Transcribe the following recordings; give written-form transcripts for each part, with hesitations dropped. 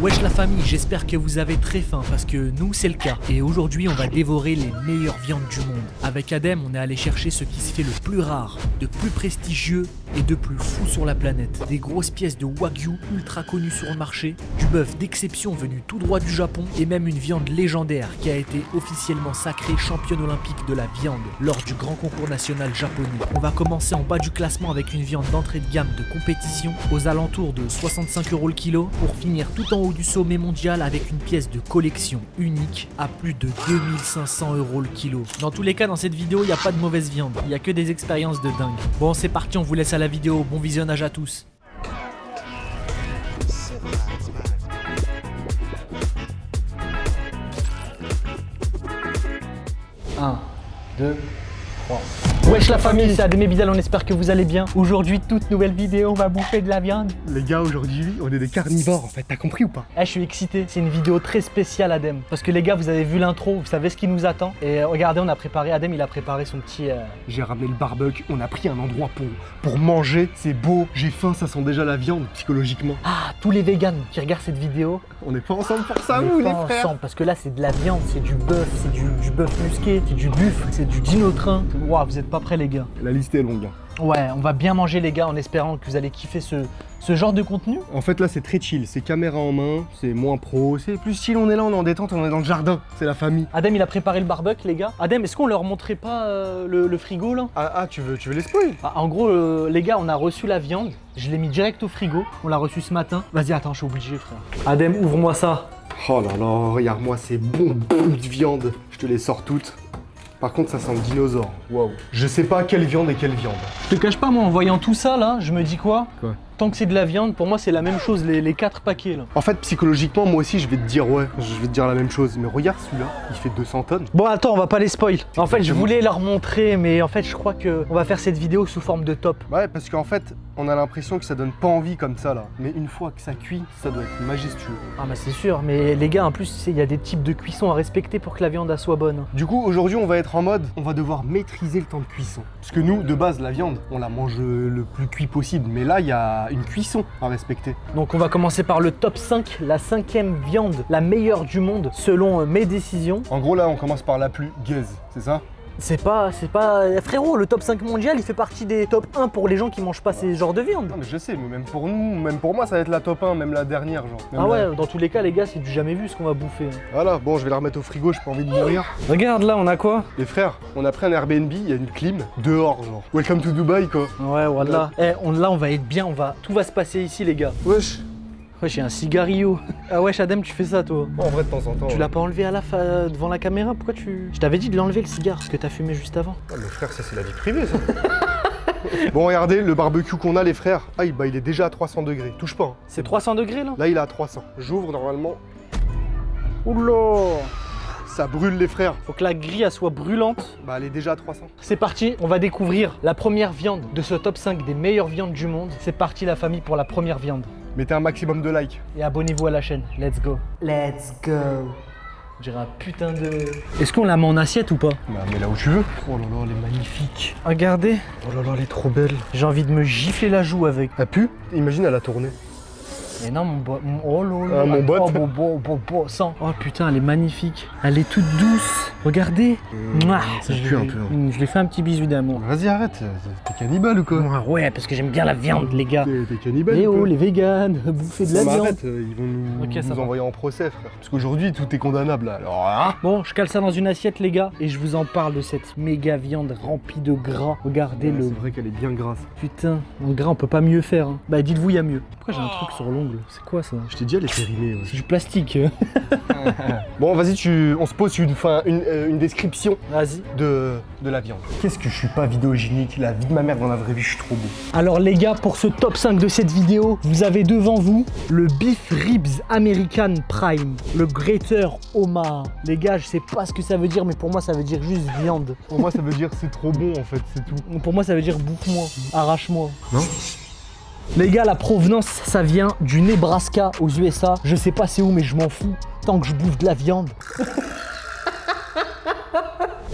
Wesh la famille, j'espère que vous avez très faim parce que nous c'est le cas. Et aujourd'hui on va dévorer les meilleures viandes du monde. Avec Adem on est allé chercher ce qui se fait le plus rare, de plus prestigieux et de plus fou sur la planète. Des grosses pièces de Wagyu ultra connues sur le marché, du bœuf d'exception venu tout droit du Japon et même une viande légendaire qui a été officiellement sacrée championne olympique de la viande lors du grand concours national japonais. On va commencer en bas du classement avec une viande d'entrée de gamme de compétition aux alentours de 65 € le kilo pour finir tout en haut du sommet mondial avec une pièce de collection unique à plus de 2500 € le kilo. Dans tous les cas dans cette vidéo il n'y a pas de mauvaise viande, il n'y a que des expériences de dingue. Bon c'est parti, on vous laisse à la vidéo, bon visionnage à tous. 1, 2, 3. Wesh la famille, c'est Adem et Bidal, on espère que vous allez bien. Aujourd'hui, toute nouvelle vidéo, on va bouffer de la viande. Les gars, aujourd'hui, on est des carnivores en fait, t'as compris ou pas? Je suis excité, c'est une vidéo très spéciale Adem. Parce que les gars, vous avez vu l'intro, vous savez ce qui nous attend. Et regardez, on a préparé, Adem il a préparé son petit... J'ai ramené le barbecue, on a pris un endroit pour manger, c'est beau, j'ai faim, ça sent déjà la viande psychologiquement. Ah, tous les véganes qui regardent cette vidéo. On n'est pas ensemble pour ça, on vous est les pas frères ensemble, parce que là c'est de la viande, c'est du bœuf, c'est du bœuf musqué, c'est du buffle, c'est du dino-train. Waouh, vous êtes pas prêts les gars. La liste est longue. Ouais, on va bien manger les gars en espérant que vous allez kiffer ce genre de contenu. En fait là c'est très chill, c'est caméra en main, c'est moins pro, c'est plus chill, on est là, on est en détente, on est dans le jardin, c'est la famille. Adem il a préparé le barbecue les gars. Adem, est-ce qu'on leur montrait pas le frigo là? Ah tu veux les spoil? En gros les gars on a reçu la viande, je l'ai mis direct au frigo, on l'a reçu ce matin. Vas-y attends, je suis obligé frère. Adem, ouvre-moi ça. Oh là là, regarde-moi ces bons bouts de viande, je te les sors toutes. Par contre, ça sent le dinosaure. Waouh. Je sais pas quelle viande et quelle viande. Je te cache pas, moi, en voyant tout ça, là, je me dis quoi? Quoi? Tant que c'est de la viande, pour moi, c'est la même chose, les 4 paquets, là. En fait, psychologiquement, moi aussi, je vais te dire ouais. Je vais te dire la même chose. Mais regarde celui-là, il fait 200 tonnes. Bon, attends, on va pas les spoil. En fait, je voulais leur montrer, mais en fait, je crois que on va faire cette vidéo sous forme de top. Ouais, parce qu'en fait, on a l'impression que ça donne pas envie comme ça, là. Mais une fois que ça cuit, ça doit être majestueux. Ah, bah, c'est sûr. Mais les gars, en plus, il y a des types de cuisson à respecter pour que la viande soit bonne. Du coup, aujourd'hui, on va être en mode, on va devoir maîtriser le temps de cuisson. Parce que nous, de base, la viande, on la mange le plus cuit possible. Mais là, il y a une cuisson à respecter. Donc on va commencer par le top 5, la 5e viande, la meilleure du monde selon mes décisions. En gros là on commence par la plus gaze, c'est ça? C'est pas... Frérot, le top 5 mondial, il fait partie des top 1 pour les gens qui mangent pas ces genres de viande. Non mais je sais, mais même pour nous, même pour moi ça va être la top 1, même la dernière genre. Même ah ouais, dans tous les cas les gars, c'est du jamais vu ce qu'on va bouffer. Voilà, bon je vais la remettre au frigo, j'ai pas envie de mourir. Regarde là, on a quoi? Les frères, on a pris un Airbnb, il y a une clim, dehors genre. Welcome to Dubai quoi. Ouais, voilà. Là on va être bien, tout va se passer ici les gars. Wesh. Wesh, j'ai un cigarillo. Ah wesh Adem, tu fais ça toi? En vrai de temps en temps. Tu l'as pas enlevé à devant la caméra? Pourquoi tu... Je t'avais dit de l'enlever le cigare, parce que t'as fumé juste avant. Ah mais frère, ça c'est la vie privée ça. Bon regardez, le barbecue qu'on a les frères, il est déjà à 300 degrés, touche pas. Hein. C'est 300 degrés là? Là il est à 300. J'ouvre normalement. Oula! Ça brûle les frères. Faut que la grille elle soit brûlante. Bah elle est déjà à 300. C'est parti, on va découvrir la première viande de ce top 5 des meilleures viandes du monde. C'est parti la famille pour la première viande. Mettez un maximum de likes. Et abonnez-vous à la chaîne. Let's go. Let's go. J'ai un putain de... Est-ce qu'on la met en assiette ou pas? Bah mais là où tu veux. Oh là là, elle est magnifique. Regardez. Oh là là, elle est trop belle. J'ai envie de me gifler la joue avec. Elle pue? Imagine elle a tourné. Mais non mon bot. Oh là là. Mon bot. Sans. Oh putain, elle est magnifique. Elle est toute douce. Regardez. Ça pue un peu. Je lui fais un petit bisou d'amour. Vas-y arrête, t'es cannibale ou quoi? Ouais, parce que j'aime bien la viande les gars. T'es cannibale Eh ou oh, quoi? les véganes, bouffer de la viande. Arrête, ils vont nous envoyer en procès frère. Parce qu'aujourd'hui tout est condamnable là. Alors hein. Bon, je cale ça dans une assiette les gars et je vous en parle de cette méga viande remplie de gras. Regardez le... C'est vrai qu'elle est bien grasse. Putain, en gras on peut pas mieux faire. Hein. Bah dites-vous il y a mieux. Pourquoi j'ai un truc sur l'ongle? C'est quoi ça? Je t'ai dit elle est périmée. C'est du plastique. Bon vas-y, on se pose une description Vas-y. de la viande. Qu'est-ce que je suis pas vidéogénique? La vie de ma mère dans la vraie vie, je suis trop beau. Alors les gars, pour ce top 5 de cette vidéo, vous avez devant vous le Beef Ribs American Prime, le Greater Omaha. Les gars, je sais pas ce que ça veut dire, mais pour moi ça veut dire juste viande. Pour moi ça veut dire c'est trop bon en fait, c'est tout. Pour moi ça veut dire bouffe-moi, arrache-moi. Non? Les gars, la provenance, ça vient du Nebraska aux USA. Je sais pas c'est où, mais je m'en fous. Tant que je bouffe de la viande.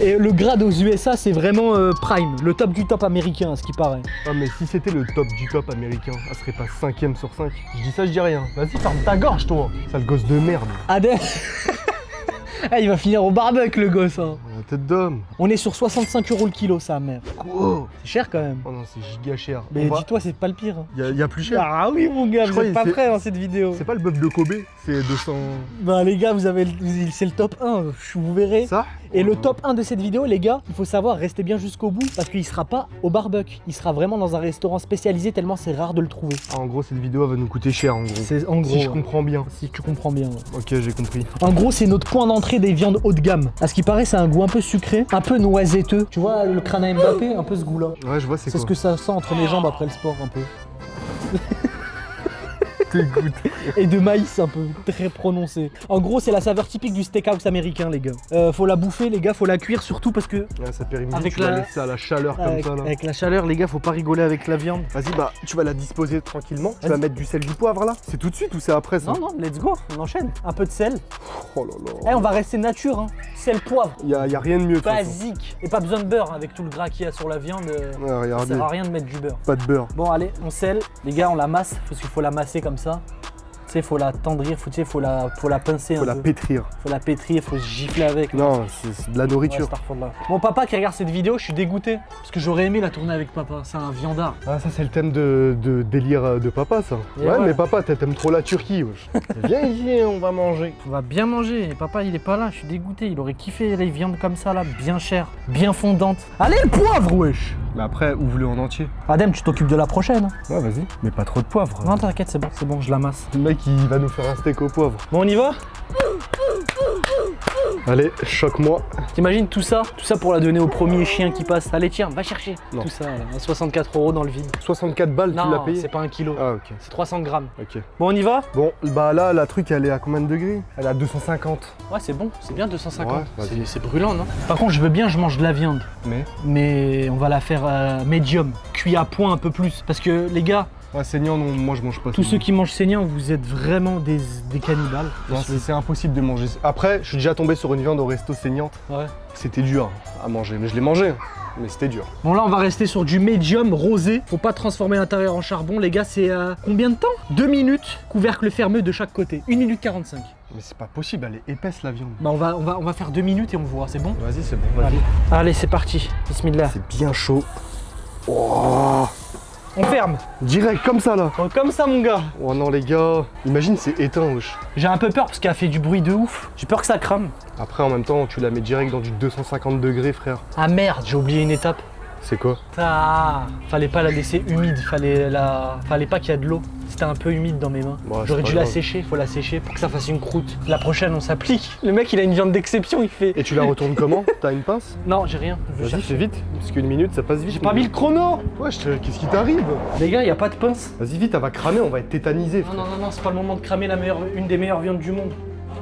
Et le grade aux USA, c'est vraiment prime, le top du top américain, à ce qui paraît. Ah mais si c'était le top du top américain, ça serait pas 5ème sur 5. Je dis ça, je dis rien. Vas-y, ferme ta gorge toi. Sale gosse de merde. Adem. Ah, il va finir au barbecue le gosse. Hein. La tête d'homme. On est sur 65 € le kilo, sa mère. Quoi? C'est cher quand même. Oh non, c'est giga cher. Mais dis-toi, c'est pas le pire. Hein. Y a plus cher. Ah oui, mon gars, Je vous êtes crois pas que prêts dans cette vidéo. C'est pas le bœuf de Kobe, c'est 200. Bah les gars, c'est le top 1, vous verrez. Ça? Et le top 1 de cette vidéo, les gars, il faut savoir, restez bien jusqu'au bout parce qu'il sera pas au barbecue. Il sera vraiment dans un restaurant spécialisé tellement c'est rare de le trouver. Ah, en gros, cette vidéo va nous coûter cher en gros. C'est en gros. Si je comprends bien. Si tu comprends bien. Ouais. Ok, j'ai compris. En gros, c'est notre point d'entrée des viandes haut de gamme. À ce qui paraît, c'est un goût un peu sucré, un peu noiseteux. Tu vois, le crâne à Mbappé, un peu ce goût-là. Ouais, je vois, c'est C'est quoi. ce que ça sent entre mes jambes après le sport, un peu. T'écoutes. Et de maïs un peu, très prononcé. En gros, c'est la saveur typique du steakhouse américain, les gars. Faut la bouffer, les gars, faut la cuire surtout parce que Ouais, ça périme vite, Avec tu vas la- laisser à la chaleur comme avec, ça là. avec la chaleur, les gars, faut pas rigoler avec la viande. Vas-y, bah, tu vas la disposer tranquillement. Tu vas Vas-y. mettre du sel, du poivre là. C'est tout de suite ou c'est après ça? Non, non, let's go, on enchaîne. Un peu de sel. Oh là Eh, là. on va rester nature, hein. Sel, poivre. Y a rien de mieux. de toute façon. Basique. Et pas besoin de beurre, hein, avec tout le gras qu'il y a sur la viande. Ouais, Ça regardez. sert à rien de mettre du beurre. Pas de beurre. Bon, allez, on scelle. Les gars, on la masse, parce qu'il faut la masser comme ça. Tu sais, faut la tendrir, faut la pincer Faut un la peu. pétrir. Faut la pétrir, faut se gifler avec. Non, c'est de la Ouais, nourriture. astaghfirullah. Mon papa qui regarde cette vidéo, je suis dégoûté. Parce que j'aurais aimé la tourner avec papa. C'est un viandard. Ah, ça, c'est le thème de délire de papa, ça. Et Ouais, ouais. mais papa, t'aimes trop la Turquie, wesh. Viens ici, on va manger. On va bien manger. Et papa, il est pas là. Je suis dégoûté. Il aurait kiffé les viandes comme ça, là, bien chères, bien fondantes. Allez, le poivre, wesh. Mais après, ouvre-le en entier. Adem, tu t'occupes de la prochaine. Hein. Ouais, vas-y. Mais pas trop de poivre. Non, t'inquiète, c'est bon, je la masse. Le mec, il va nous faire un steak au poivre. Bon, on y va? Allez, choque-moi. T'imagines tout ça pour la donner au premier chien qui passe. Allez, tiens, va chercher. Non. Tout ça, là, à 64 € dans le vide. 64 balles, tu l'as Non, payé? c'est pas 1 kilo. Ah, ok. C'est 300 grammes. Ok. Bon, on y va? Bon, bah là, la truc, elle est à combien de degrés? Elle est à 250. Ouais, c'est bon, c'est bien 250. Ouais, vas-y. C'est brûlant, non? Par contre, je veux bien, je mange de la viande. Mais on va la faire médium, cuit à point un peu plus. Parce que les gars, Ouais, saignant, non, moi je mange pas. tous ça. ceux qui mangent saignant, vous êtes vraiment des cannibales. Non, c'est impossible de manger. Après, je suis déjà tombé sur une viande au resto saignante. Ouais. C'était dur à manger, mais je l'ai mangé. Mais c'était dur. Bon, là, on va rester sur du médium rosé. Faut pas transformer l'intérieur en charbon. Les gars, c'est combien de temps? 2 minutes, couvercle fermé de chaque côté. 1 minute 45. Mais c'est pas possible, elle est épaisse la viande. Bah, on va faire 2 minutes et on voit, c'est bon? Vas-y, c'est bon, vas-y. Allez, c'est parti. Bismillah. C'est bien chaud. Oh, On ferme. direct, comme ça là. Oh, comme ça, mon gars. Oh non, les gars. Imagine, c'est éteint, wesh. J'ai un peu peur parce qu'elle a fait du bruit de ouf. J'ai peur que ça crame. Après, en même temps, tu la mets direct dans du 250 degrés, frère. Ah merde, j'ai oublié une étape. C'est quoi? Ah, fallait pas la laisser humide, fallait pas qu'il y ait de l'eau. C'était un peu humide dans mes mains. Bon, c'est J'aurais pas dû la grave. sécher, faut la sécher pour que ça fasse une croûte. La prochaine, on s'applique. Le mec, il a une viande d'exception, il fait. Et tu la retournes comment? T'as une pince? Non, j'ai rien. Je Vas-y, cherche. fais vite, parce qu'une minute, ça passe vite. J'ai pas mis le chrono. Wesh, qu'est-ce qui t'arrive? Les gars, y a pas de pince. Vas-y, vite, elle va cramer, on va être tétanisé, Non, frère. non, non, non, c'est pas le moment de cramer une des meilleures viandes du monde.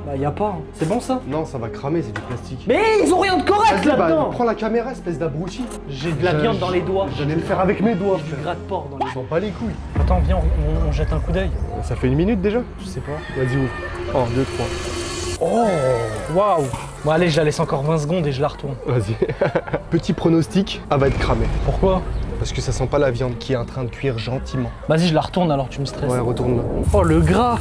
Bah, y a pas. Hein. C'est bon ça? Non, ça va cramer, c'est du plastique. Mais ils ont rien de correct Vas-y, bah, là-dedans. prends la caméra, espèce d'abruti. J'ai de la viande dans les doigts. J'allais le faire avec mes doigts, J'ai du frère. gras de porc dans les Je doigts. sens pas les couilles. Attends, viens, on jette un coup d'œil. Ça fait une minute déjà? Je sais pas. Vas-y, ouvre. 1, 2, 3. Oh, waouh. Bon, allez, je la laisse encore 20 secondes et je la retourne. Vas-y. Petit pronostic, elle va être cramée. Pourquoi? Parce que ça sent pas la viande qui est en train de cuire gentiment. Vas-y, je la retourne alors, tu me stresses. Ouais, retourne-la. Oh, le gras.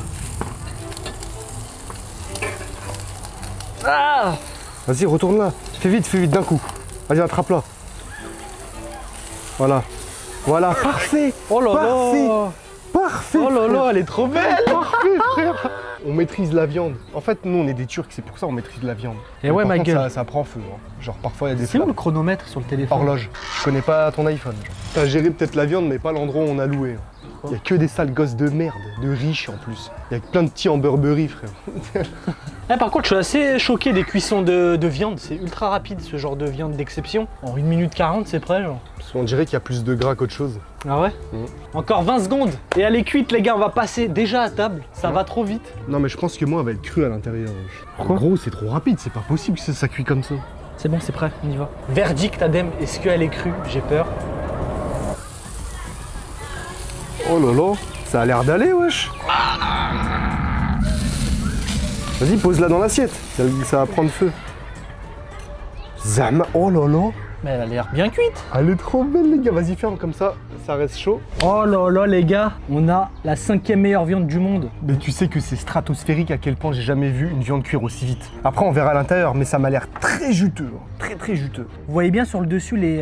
Ah. Vas-y, retourne-la. Fais vite, d'un coup. Vas-y, attrape-la. Voilà. Voilà, parfait. Oh là Parfait. là. Parfait. Oh là frère. là, elle est trop belle. Parfait, frère. On maîtrise la viande. En fait, nous, on est des Turcs, c'est pour ça qu'on maîtrise la viande. Et Mais ouais, par ma contre, gueule. ça prend feu. Hein. Genre, parfois, il y a des C'est où flammes. le chronomètre sur le téléphone? Horloge. Je connais pas ton iPhone. genre. T'as géré peut-être la viande, mais pas l'endroit où on a loué. Il y a que des sales gosses de merde, de riches en plus. Il y a plein de petits en Burberry, frère. Eh, par contre, je suis assez choqué des cuissons de viande. C'est ultra rapide ce genre de viande d'exception. En 1 minute 40, c'est prêt, genre. Parce qu'on dirait qu'il y a plus de gras qu'autre chose. Ah ouais? Encore 20 secondes. Et elle est cuite, les gars. On va passer déjà à table. Ça va trop vite. Non, mais je pense que moi, elle va être crue à l'intérieur. Pourquoi? Gros, c'est trop rapide, c'est pas possible que ça cuit comme ça. C'est bon, c'est prêt. On y va. Verdict, Adem. Est-ce qu'elle est crue? J'ai peur. Oh là là, ça a l'air d'aller, wesh. Vas-y, pose-la dans l'assiette, ça va prendre feu. Zama, oh là là. Mais elle a l'air bien cuite. Elle est trop belle, les gars. Vas-y, ferme comme ça reste chaud. Oh là là, les gars, on a la 5e meilleure viande du monde. Mais tu sais que c'est stratosphérique à quel point j'ai jamais vu une viande cuire aussi vite. Après, on verra à l'intérieur, mais ça m'a l'air très juteux. Très juteux. Vous voyez bien sur le dessus Les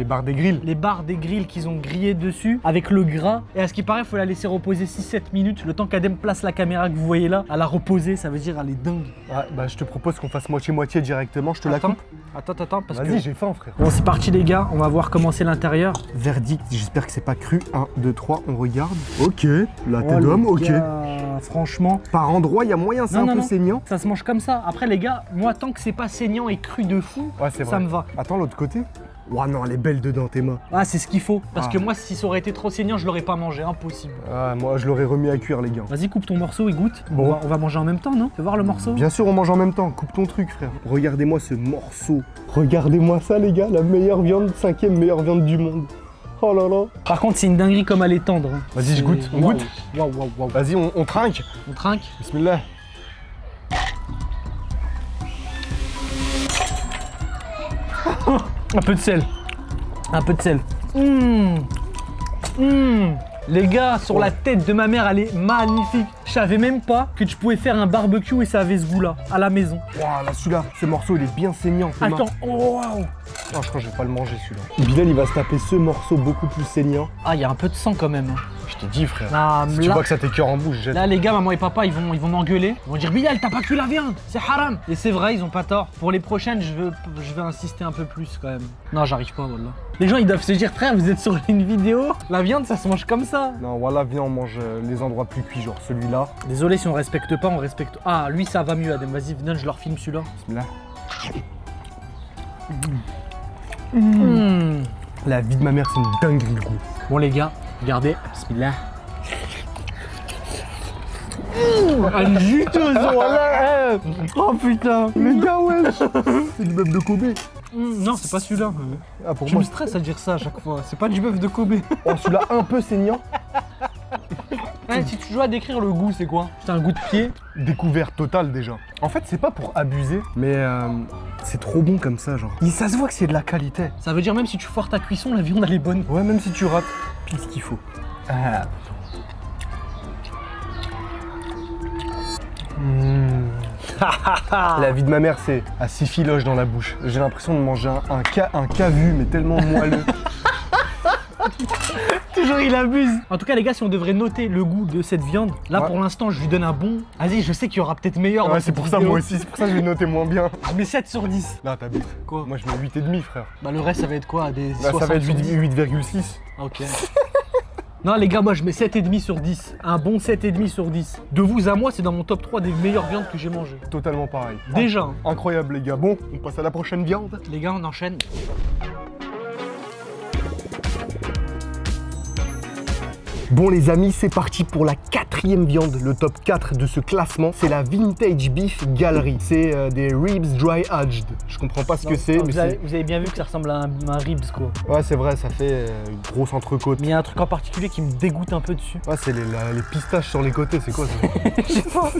barres des grilles. les barres des grilles qu'ils ont grillées dessus avec le gras. Et à ce qui paraît, il faut la laisser reposer 6-7 minutes. Le temps qu'Adem place la caméra que vous voyez là, à la reposer, ça veut dire elle est dingue. Ouais, bah je te propose qu'on fasse moitié-moitié directement. Je te la coupe. Attends, parce que... Vas-y, j'ai faim, frère. Bon, c'est parti les gars, on va voir comment c'est l'intérieur. Verdict, j'espère que c'est pas cru. 1, 2, 3, on regarde. Ok, la tête Oh, d'homme, les ok. gars, franchement, Par endroit, il y a moyen, c'est un peu saignant. ça se mange comme ça. Après les gars, moi tant que c'est pas saignant et cru de fou, Ouais, c'est vrai. ça me va. Attends, l'autre côté. Ouah, non, elle est belle dedans, tes mains. Ah, c'est ce qu'il faut. Parce Ah. que moi, si ça aurait été trop saignant, je l'aurais pas mangé. Impossible. Ah, moi, je l'aurais remis à cuire, les gars. Vas-y, coupe ton morceau et goûte. Bon. On va manger en même temps, non? Fais voir le morceau. Bien sûr, on mange en même temps. Coupe ton truc, frère. Regardez-moi ce morceau. Regardez-moi ça, les gars. La meilleure viande, 5e meilleure viande du monde. Oh là là. Par contre, c'est une dinguerie comme elle est tendre. Hein. Vas-y, je C'est- goûte. On Waouh. goûte. Waouh. Vas-y, on trinque. On trinque. Bismillah. Un peu de sel. Un peu de sel. Les gars, sur la tête de ma mère, elle est magnifique. Je savais même pas que tu pouvais faire un barbecue et ça avait ce goût-là, à la maison. Waouh, là, celui-là, ce morceau, il est bien saignant. tes mains. Attends, oh, waouh. Oh, je crois que je vais pas le manger, celui-là. Bilal, il va se taper ce morceau beaucoup plus saignant. Ah, il y a un peu de sang quand même. hein. Je t'ai dit, frère. Ah, Si tu là, vois que ça t'écœure en bouche, jette. là, les gars, maman et papa, ils vont m'engueuler. Ils vont dire Bilal, t'as pas cuit la viande, c'est haram. Et c'est vrai, ils ont pas tort. Pour les prochaines, je vais insister un peu plus quand même. Non, j'arrive pas, voilà. Les gens, ils doivent se dire, frère, vous êtes sur une vidéo. La viande, ça se mange comme ça. Non, voilà, viens, on mange les endroits plus cuits, genre celui-là. Désolé si on respecte pas, on respecte. Ah, lui, ça va mieux, Adem. Vas-y, viens, je leur filme celui-là. Bismillah. La vie de ma mère, c'est une dinguerie, le goût. Bon, les gars, regardez. Bismillah. Une juteuse, voilà. Oh putain. Les gars, wesh. C'est du bœuf de Kobe. Non, c'est pas celui-là. Ah, pour Je me moi, stresse à dire ça à chaque fois. C'est pas du bœuf de Kobe. oh, celui-là un peu saignant. Ouais, si tu dois à décrire le goût, c'est quoi? C'est un goût de pied. Découverte totale, déjà. En fait, c'est pas pour abuser, mais c'est trop bon comme ça, genre. Et ça se voit que c'est de la qualité. Ça veut dire même si tu foires ta cuisson, la viande elle est bonne. Ouais, même si tu rates, pile ce qu'il faut. La vie de ma mère, c'est à 6 filoches dans la bouche. J'ai l'impression de manger un cavu, mais tellement moelleux. Toujours il abuse. En tout cas les gars, si on devrait noter le goût de cette viande, là Ouais. pour l'instant je lui donne un bon. Vas-y, je sais qu'il y aura peut-être meilleur. Ouais, dans c'est cette pour ça, vidéo. moi aussi. C'est pour ça que je vais noter moins bien. Je mets 7 sur 10. Là, t'abuses. Quoi? Moi, je mets 8,5, frère. Bah le reste ça va être quoi? Des Là, ça va être 60 sur 10. 8,6. Ah, ok. Non les gars, moi je mets 7,5 sur 10. Un bon 7,5 sur 10. De vous à moi, c'est dans mon top 3 des meilleures viandes que j'ai mangées. Totalement pareil. Déjà. hein. Incroyable, les gars. Bon, on passe à la prochaine viande. Les gars, on enchaîne. Bon les amis, c'est parti pour la 4e viande, le top 4 de ce classement. C'est la Vintage Beef Gallery. C'est des ribs dry aged. Je comprends pas ce que c'est, mais c'est... Vous avez bien vu que ça ressemble à un ribs quoi. Ouais, c'est vrai, ça fait une grosse entrecôte. Mais il y a un truc en particulier qui me dégoûte un peu dessus. Ouais, c'est les pistaches sur les côtés, c'est quoi ça?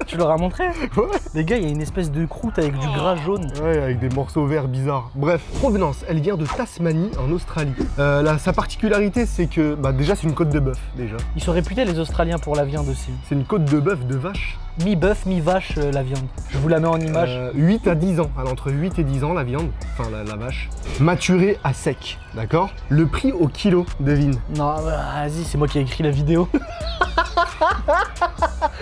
Tu leur as montré? Ouais. Les gars, il y a une espèce de croûte avec du gras jaune. Ouais, avec des morceaux verts bizarres. Bref, provenance, elle vient de Tasmanie, en Australie. Sa particularité, c'est que, bah déjà, c'est une côte de bœuf, déjà. Ils sont réputés les Australiens pour la viande aussi. C'est une côte de bœuf de vache. Mi-bœuf, mi-vache la viande. Je vous la mets en image. 8 à 10 ans, alors entre 8 et 10 ans la viande, enfin la vache. Maturée à sec, d'accord? Le prix au kilo, devine. Non, vas-y, c'est moi qui ai écrit la vidéo.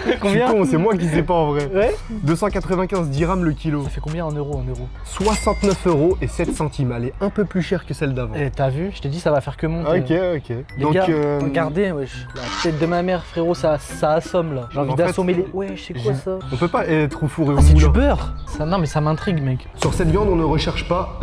Je suis con, c'est moi qui sais pas en vrai. Ouais. 295 dirhams le kilo. Ça fait combien en euros 69 € et 7 centimes. Elle est un peu plus chère que celle d'avant. Eh, t'as vu? Je t'ai dit, ça va faire que monter. Ok. Les Donc, gars, regardez, wesh. La tête de ma mère, frérot, ça assomme là. J'ai envie En fait, d'assommer les. Wesh, c'est quoi ça? on peut pas être au four et au Ah, c'est du moulin. beurre. Ça, non, mais ça m'intrigue, mec. Sur cette viande, on ne recherche pas.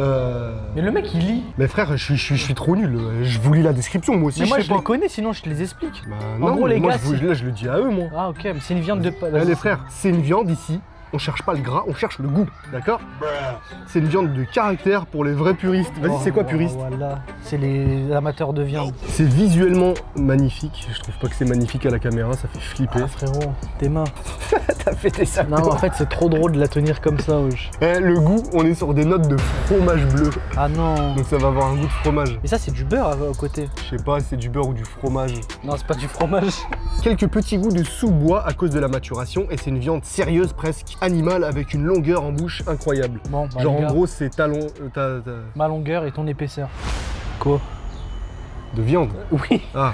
Mais le mec, il lit. Mais frère, je suis trop nul. Je vous lis la description, moi aussi. Mais moi, sais je pas. les connais, sinon je te les explique. Bah, En non, gros, les moi, gars, là, je le dis à eux, moi. Ah, ok, mais c'est une viande de. Eh, les frères, c'est une viande ici. on cherche pas le gras, on cherche le goût, d'accord? C'est une viande de caractère pour les vrais puristes. Vas-y, c'est quoi puriste? Voilà, c'est les amateurs de viande. C'est visuellement magnifique. Je trouve pas que c'est magnifique à la caméra, ça fait flipper. Ah frérot, tes mains. T'as fait tes sacs. Non, mais en fait, c'est trop drôle de la tenir comme ça, wesh. Le goût, on est sur des notes de fromage bleu. Ah non. Donc ça va avoir un goût de fromage. Et ça, c'est du beurre à côté. Je sais pas, c'est du beurre ou du fromage. Non, c'est pas du fromage. Quelques petits goûts de sous-bois à cause de la maturation et c'est une viande sérieuse, presque animale, avec une longueur en bouche incroyable. Bon, bah, genre les en gars, gros c'est talon ma longueur et ton épaisseur. Quoi? de viande. Oui. Ah.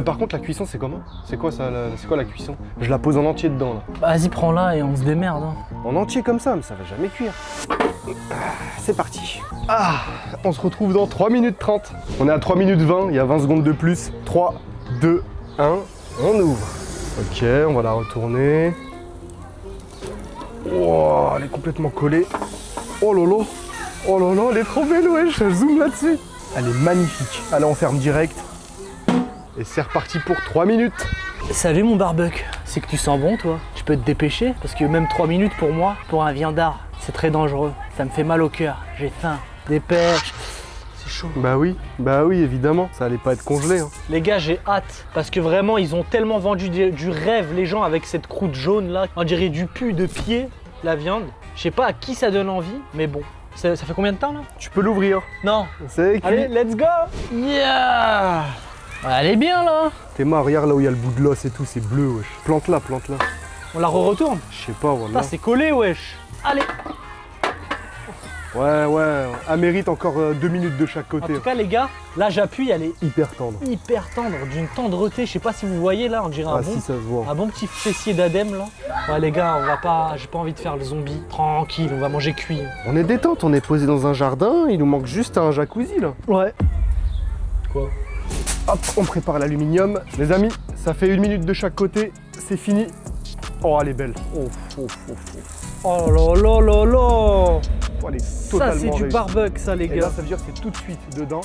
Par contre la cuisson c'est comment? C'est quoi ça? C'est quoi la cuisson? Je la pose en entier dedans là. Bah, vas-y, prends-la et on se démerde. Hein. En entier comme ça, mais ça va jamais cuire. C'est parti. Ah, on se retrouve dans 3 minutes 30. On est à 3 minutes 20, il y a 20 secondes de plus. 3, 2, 1, on ouvre. Ok, on va la retourner. Oh, elle est complètement collée. Oh lolo. Oh lolo, elle est trop belle, wesh, je zoome là-dessus. Elle est magnifique. Allez, on ferme direct. Et c'est reparti pour 3 minutes. Salut mon barbuck, c'est que tu sens bon toi? Tu peux te dépêcher? Parce que même 3 minutes pour moi, pour un viandard, c'est très dangereux. Ça me fait mal au cœur, j'ai faim. Dépêche, c'est chaud. Bah oui, évidemment. Ça allait pas être congelé. Hein. Les gars, j'ai hâte, parce que vraiment, ils ont tellement vendu du rêve, les gens, avec cette croûte jaune là. On dirait du pu de pied, la viande. Je sais pas à qui ça donne envie, mais bon. Ça fait combien de temps là? Tu peux l'ouvrir. Non. C'est cuit. Allez, let's go. Yeah. Elle est bien là. T'es marre, regarde là où il y a le bout de l'os et tout, c'est bleu, wesh. Plante-la, plante-la. On la retourne. Je sais pas, voilà. Ça c'est collé, wesh. Allez. Ouais, elle mérite encore 2 minutes de chaque En côté. tout cas, les gars, là j'appuie, elle est Hyper tendre. hyper tendre, d'une tendreté. Je sais pas si vous voyez là, on dirait Ah si, ça se voit. un bon petit fessier d'Adem là. Ouais, les gars, on va pas. J'ai pas envie de faire le zombie. Tranquille, on va manger cuit. On est détente, on est posé dans un jardin, il nous manque juste un jacuzzi là. Ouais. Quoi? Hop, on prépare l'aluminium. Les amis, ça fait 1 minute de chaque côté, c'est fini. Oh, elle est belle. Oh là là là là. Oh, elle est Ça totalement c'est du réussie. barbecue, ça les Et gars. là, ça veut dire que c'est tout de suite dedans.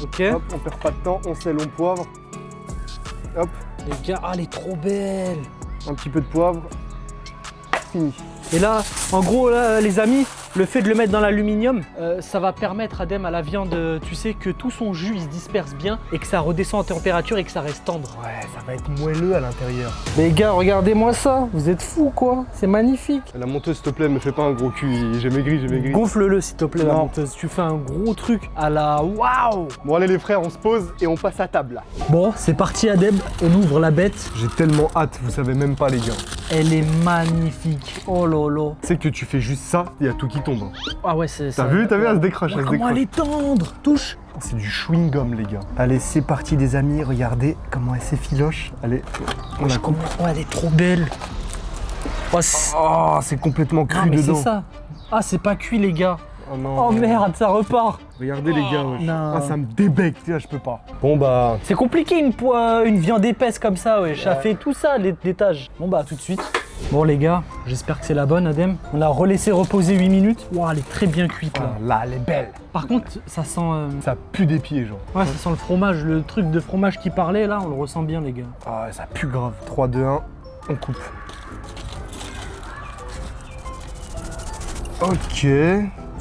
Ok. Hop, on perd pas de temps, on sel, on poivre. Hop, Les gars, ah, elle est trop belle. un petit peu de poivre. Fini. Et là, en gros, là, les amis, le fait de le mettre dans l'aluminium, ça va permettre à la viande, tu sais, que tout son jus il se disperse bien et que ça redescend en température et que ça reste tendre. Ouais, ça va être moelleux à l'intérieur. Les gars, regardez-moi ça. Vous êtes fous quoi? C'est magnifique. La monteuse, s'il te plaît, me fais pas un gros cul. J'ai maigri, j'ai maigri. Gonfle-le s'il te plaît, la Non. monteuse. Tu fais un gros truc à la waouh. Bon, allez, les frères, on se pose et on passe à table là. Bon, c'est parti, Adeb. On ouvre la bête. J'ai tellement hâte, vous savez même pas, les gars. Elle est magnifique. Oh lolo. Tu sais que tu fais juste ça, il y a tout qui tombe. Ah ouais, c'est ça. T'as vu, elle se décroche, Ouais, elle se comment décroche. elle est tendre. Touche. C'est du chewing-gum, les gars. Allez, c'est parti, les amis. Regardez comment elle s'effiloche. Allez, on la coupe. Oh, elle est trop belle. Oh, Oh, c'est complètement cru mais c'est dedans. ça. Ah, c'est pas cuit, les gars. Oh non. Oh merde, ça repart. Regardez, les gars. wesh. non. Ah, ça me débecte, là, je peux pas. Bon, bah. C'est compliqué une viande épaisse comme ça, ouais. Ça fait tout ça, l'étage. Bon bah, tout de suite. Bon les gars, j'espère que c'est la bonne, Adem. On l'a relaissé reposer 8 minutes. Waouh, elle est très bien cuite là. Ah, là, elle est belle. Par contre, ça sent... Ça pue des pieds, genre. Ouais, ça sent le fromage, le truc de fromage qui parlait là, on le ressent bien les gars. Ah, ça pue grave. 3, 2, 1, on coupe. Ok.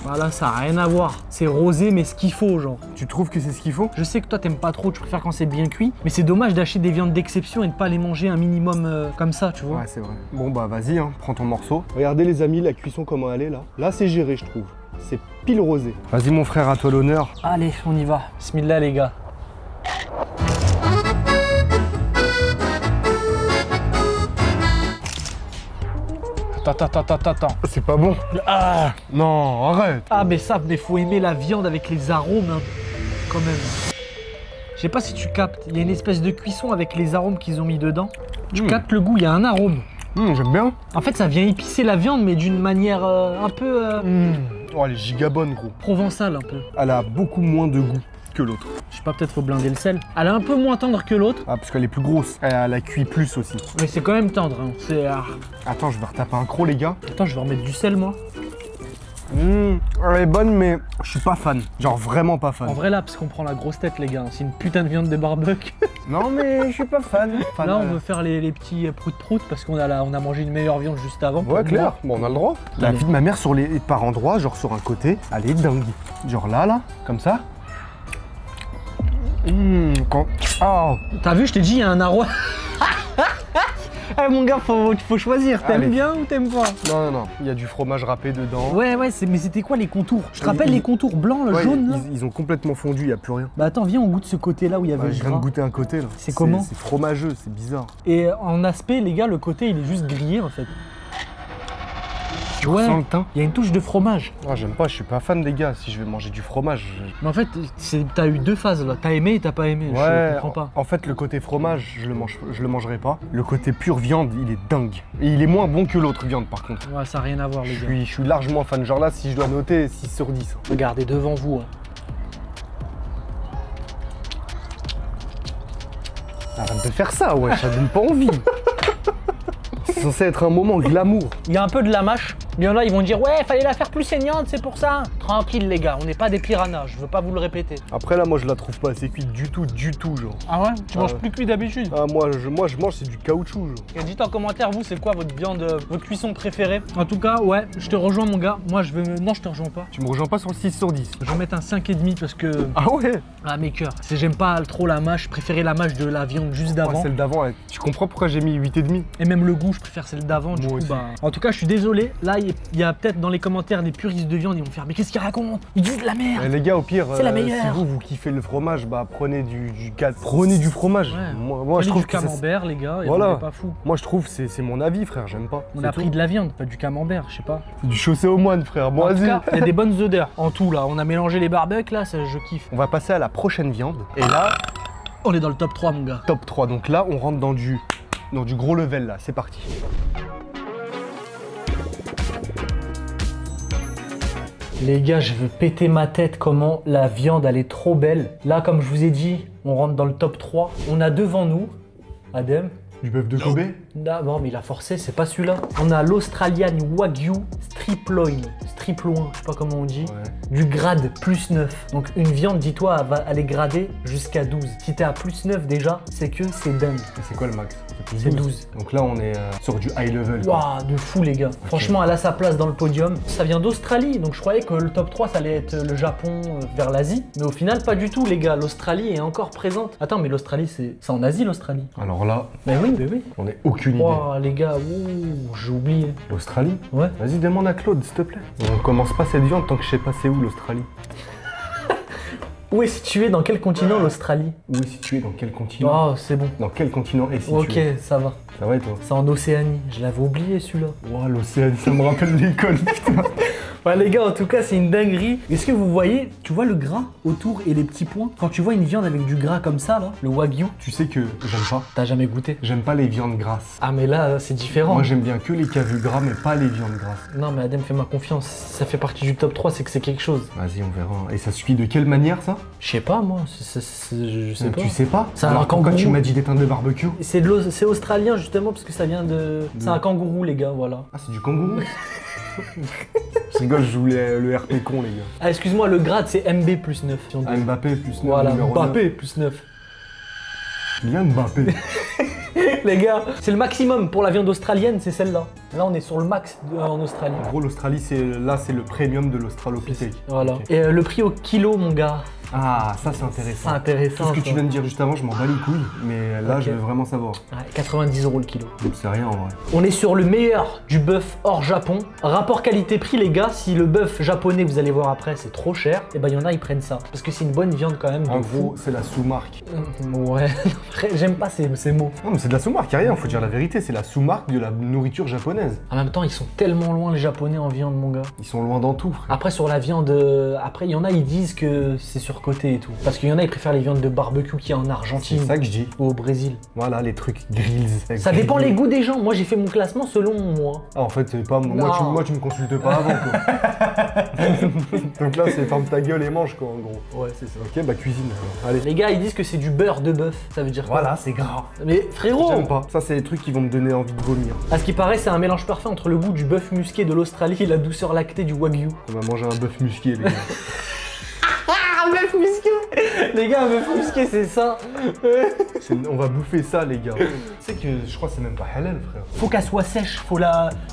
Voilà, ça a rien à voir. C'est rosé, mais ce qu'il faut, genre. Tu trouves que c'est ce qu'il faut? Je sais que toi, t'aimes pas trop, tu préfères quand c'est bien cuit, mais c'est dommage d'acheter des viandes d'exception et de pas les manger un minimum comme ça, tu vois. Ouais, c'est vrai. Bon, bah, vas-y, hein, prends ton morceau. Regardez, les amis, la cuisson, comment elle est, là. Là, c'est géré, je trouve. C'est pile rosé. Vas-y, mon frère, à toi l'honneur. Allez, on y va. Bismillah, les gars. Attends. C'est pas bon. Ah, Non, arrête. mais faut aimer la viande avec les arômes, hein, quand même. Je sais pas si tu captes, il y a une espèce de cuisson avec les arômes qu'ils ont mis dedans. Tu captes le goût, il y a un arôme. J'aime bien. En fait, ça vient épicer la viande, mais d'une manière un peu Oh, elle est giga bonne, gros. provençale, un peu. Elle a beaucoup moins de goût que l'autre. Je sais pas, peut-être faut blinder le sel. Elle est un peu moins tendre que l'autre, Ah, parce qu'elle est plus grosse. Elle a cuit plus aussi. mais c'est quand même tendre. Hein. Attends, je vais retaper un croc, les gars. Attends, je vais remettre du sel, moi. Elle est bonne, mais je suis pas fan. Genre vraiment pas fan. En vrai là, parce qu'on prend la grosse tête les gars, c'est une putain de viande de barbecue. Non, mais je suis pas fan. Là on veut faire les petits prout-prout parce qu'on a mangé une meilleure viande juste avant. Ouais, clair. Bon, on a le droit. La vie de ma mère par endroits, genre sur un côté, elle est dingue. Genre là, comme ça. Oh. T'as vu, je t'ai dit, il y a un arroi. Eh mon gars, faut choisir, t'aimes bien ou t'aimes pas? Non, il y a du fromage râpé dedans. Ouais, mais c'était quoi les contours? Je te rappelle les contours blancs, le jaune là? Ils ont complètement fondu, il y a plus rien. Bah attends, viens, on goûte ce côté-là où il y avait le Je viens gras. de goûter un côté là. C'est comment? C'est fromageux, c'est bizarre. Et en aspect, les gars, le côté, il est juste grillé en fait. Tu ressens le teint? Il y a une touche de fromage. Ah, j'aime pas, je suis pas fan des gars. Si je vais manger du fromage. Mais en fait, t'as eu deux phases là. T'as aimé et t'as pas aimé. Ouais, je comprends pas. En fait, le côté fromage, je le mangerai pas. Le côté pure viande, il est dingue. Et il est moins bon que l'autre viande par contre. Ouais, ça n'a rien à voir, les gars. Je suis largement fan. Genre là, si je dois noter, 6 sur 10. Regardez devant vous. Arrête de faire ça, ouais, ça donne pas envie. C'est censé être un moment glamour. Il y a un peu de la mâche. Il y en a, ils vont dire ouais, fallait la faire plus saignante, c'est pour ça. Tranquille les gars, on n'est pas des piranhas, je veux pas vous le répéter. Après là, moi je la trouve pas assez cuite du tout, genre. Ah ouais? Tu manges plus cuit d'habitude? Ah moi je mange c'est du caoutchouc, genre. Et dites en commentaire, vous, c'est quoi votre viande, votre cuisson préférée? En tout cas, ouais, je te rejoins mon gars. Moi je veux... Non, je te rejoins pas. Tu me rejoins pas sur le 6 sur 10. Je vais mettre un 5,5 parce que... Ah ouais? Ah mes cœurs, j'aime pas trop la mâche, je préférais la mâche de la viande juste d'avant. Celle d'avant, tu comprends pourquoi j'ai mis 8,5? Et même le goût, je préfère celle d'avant. Du coup, aussi. bah... En tout cas, je suis désolé. Là, il y a peut-être dans les commentaires des puristes de viande, ils vont faire mais qu'est-ce qu'ils racontent? Ils disent de la merde. Les gars, au pire, c'est la meilleure. Si vous kiffez le fromage, bah prenez prenez du fromage. Ouais. Moi je trouve du camembert, les gars, voilà. pas fou. Moi je trouve c'est mon avis, frère, j'aime pas. On a pris de la viande, pas du camembert, je sais pas. Du chaussé au moine, frère. Bon, En tout vas-y. cas, il y a des bonnes odeurs en tout là. On a mélangé les barbecues là, ça, je kiffe. On va passer à la prochaine viande. Et là, On est dans le top 3 mon gars. top 3. Donc là, on rentre dans du gros level là. C'est parti. Les gars, je veux péter ma tête comment la viande elle est trop belle. Là, comme je vous ai dit, on rentre dans le top 3. On a devant nous, Adem. Du bœuf de Kobe? Ah, bon, mais il a forcé, c'est pas celui-là. On a l'Australian Wagyu Striploin. Striploin, je sais pas comment on dit. Ouais. Du grade plus 9. Donc une viande, dis-toi, elle est gradée jusqu'à 12. Si t'es à plus 9 déjà, c'est que c'est dingue. Et c'est quoi le max? C'est 12. Donc là, on est sur du high level. Waouh, de fou les gars. Franchement, elle a sa place dans le podium. Ça vient d'Australie, donc je croyais que le top 3 ça allait être le Japon vers l'Asie. Mais au final, pas du tout les gars. L'Australie est encore présente. Attends, mais l'Australie, c'est en Asie l'Australie? Alors là, Mais oui, mais oui. on est aucune idée. Waouh les gars, ouh, j'ai oublié. L'Australie? Ouais. Vas-y, demande à Claude, s'il te plaît. On commence pas cette viande tant que je sais pas c'est où l'Australie. Où est situé dans quel continent l'Australie? Où est situé? Dans quel continent? Oh, c'est bon. Dans quel continent est situé? Ok, ça va. Ça va et toi? C'est en Océanie. Je l'avais oublié celui-là. Ouah, l'Océanie, ça me rappelle l'école, putain. Ouais les gars, en tout cas c'est une dinguerie. Est-ce que vous voyez, tu vois le gras autour et les petits points? Quand tu vois une viande avec du gras comme ça là, le wagyu, Tu sais que j'aime pas. t'as jamais goûté? J'aime pas les viandes grasses. Ah mais là c'est différent. Moi j'aime bien que les cavus gras, mais pas les viandes grasses. Non mais Adem, fais-moi confiance, ça fait partie du top 3, c'est que c'est quelque chose. Vas-y, on verra. Et ça se cuit de quelle manière ça? Je sais pas moi, je sais pas. Tu sais pas? C'est un Alors pourquoi kangourou. tu m'as dit d'éteindre le barbecue? C'est australien justement parce que ça vient de... C'est un kangourou les gars, voilà. Ah, c'est du kangourou? Je rigole, je joue le RP con, les gars. Ah excuse-moi, le grade c'est MB plus 9. Si on dit. Ah, Mbappé plus 9. Voilà, numéro Mbappé plus 9. 9. Bien Mbappé. Les gars, c'est le maximum pour la viande australienne, c'est celle-là. Là on est sur le max en Australie. En gros, l'Australie, c'est le premium de l'Australopithèque. Voilà. Ok. Et le prix au kilo mon gars, Ah, ça c'est c'est intéressant. intéressant. Tout ce que tu ça. viens de dire juste avant, je m'en bats les couilles, mais là Ok. je veux vraiment savoir. Ouais, 90 € le kilo. Donc c'est rien en vrai. On est sur le meilleur du bœuf hors Japon. Rapport qualité-prix les gars, si le bœuf japonais vous allez voir après c'est trop cher, et ben il y en a ils prennent ça. Parce que c'est une bonne viande quand même de En fou. gros, c'est la sous-marque. Ouais, j'aime pas ces mots. Non, mais c'est de la sous-marque, y'a rien, faut dire la vérité, c'est la sous-marque de la nourriture japonaise. En même temps ils sont tellement loin les japonais en viande mon gars. Ils sont loin dans tout, frère. Après sur la viande, après il y en a ils disent que c'est sur surcotées et tout. Parce qu'il y en a, ils préfèrent les viandes de barbecue qu'il y a en C'est Argentine ça que je dis. ou au Brésil. Voilà, les trucs grills. Ça dépend les goûts des gens. Moi, j'ai fait mon classement selon moi. Ah, en fait, c'est pas moi, Non. moi, tu me consultes pas avant, quoi. Donc là, c'est ferme ta gueule et mange, quoi, en gros. Ouais, c'est ça. Ok, bah cuisine. Alors. Allez. Les gars, ils disent que c'est du beurre de bœuf. Ça veut dire quoi? Voilà, c'est gras. Mais frérot, J'aime pas. Ça, c'est les trucs qui vont me donner envie de vomir. à ce qui paraît, c'est un mélange parfait entre le goût du bœuf musqué de l'Australie et la douceur lactée du wagyu. On va manger un bœuf musqué, les gars. Un bœuf musqué. Les gars, un bœuf musqué, c'est ça. On va bouffer ça, les gars. Tu sais que je crois que c'est même pas halal, frère. Faut qu'elle soit sèche,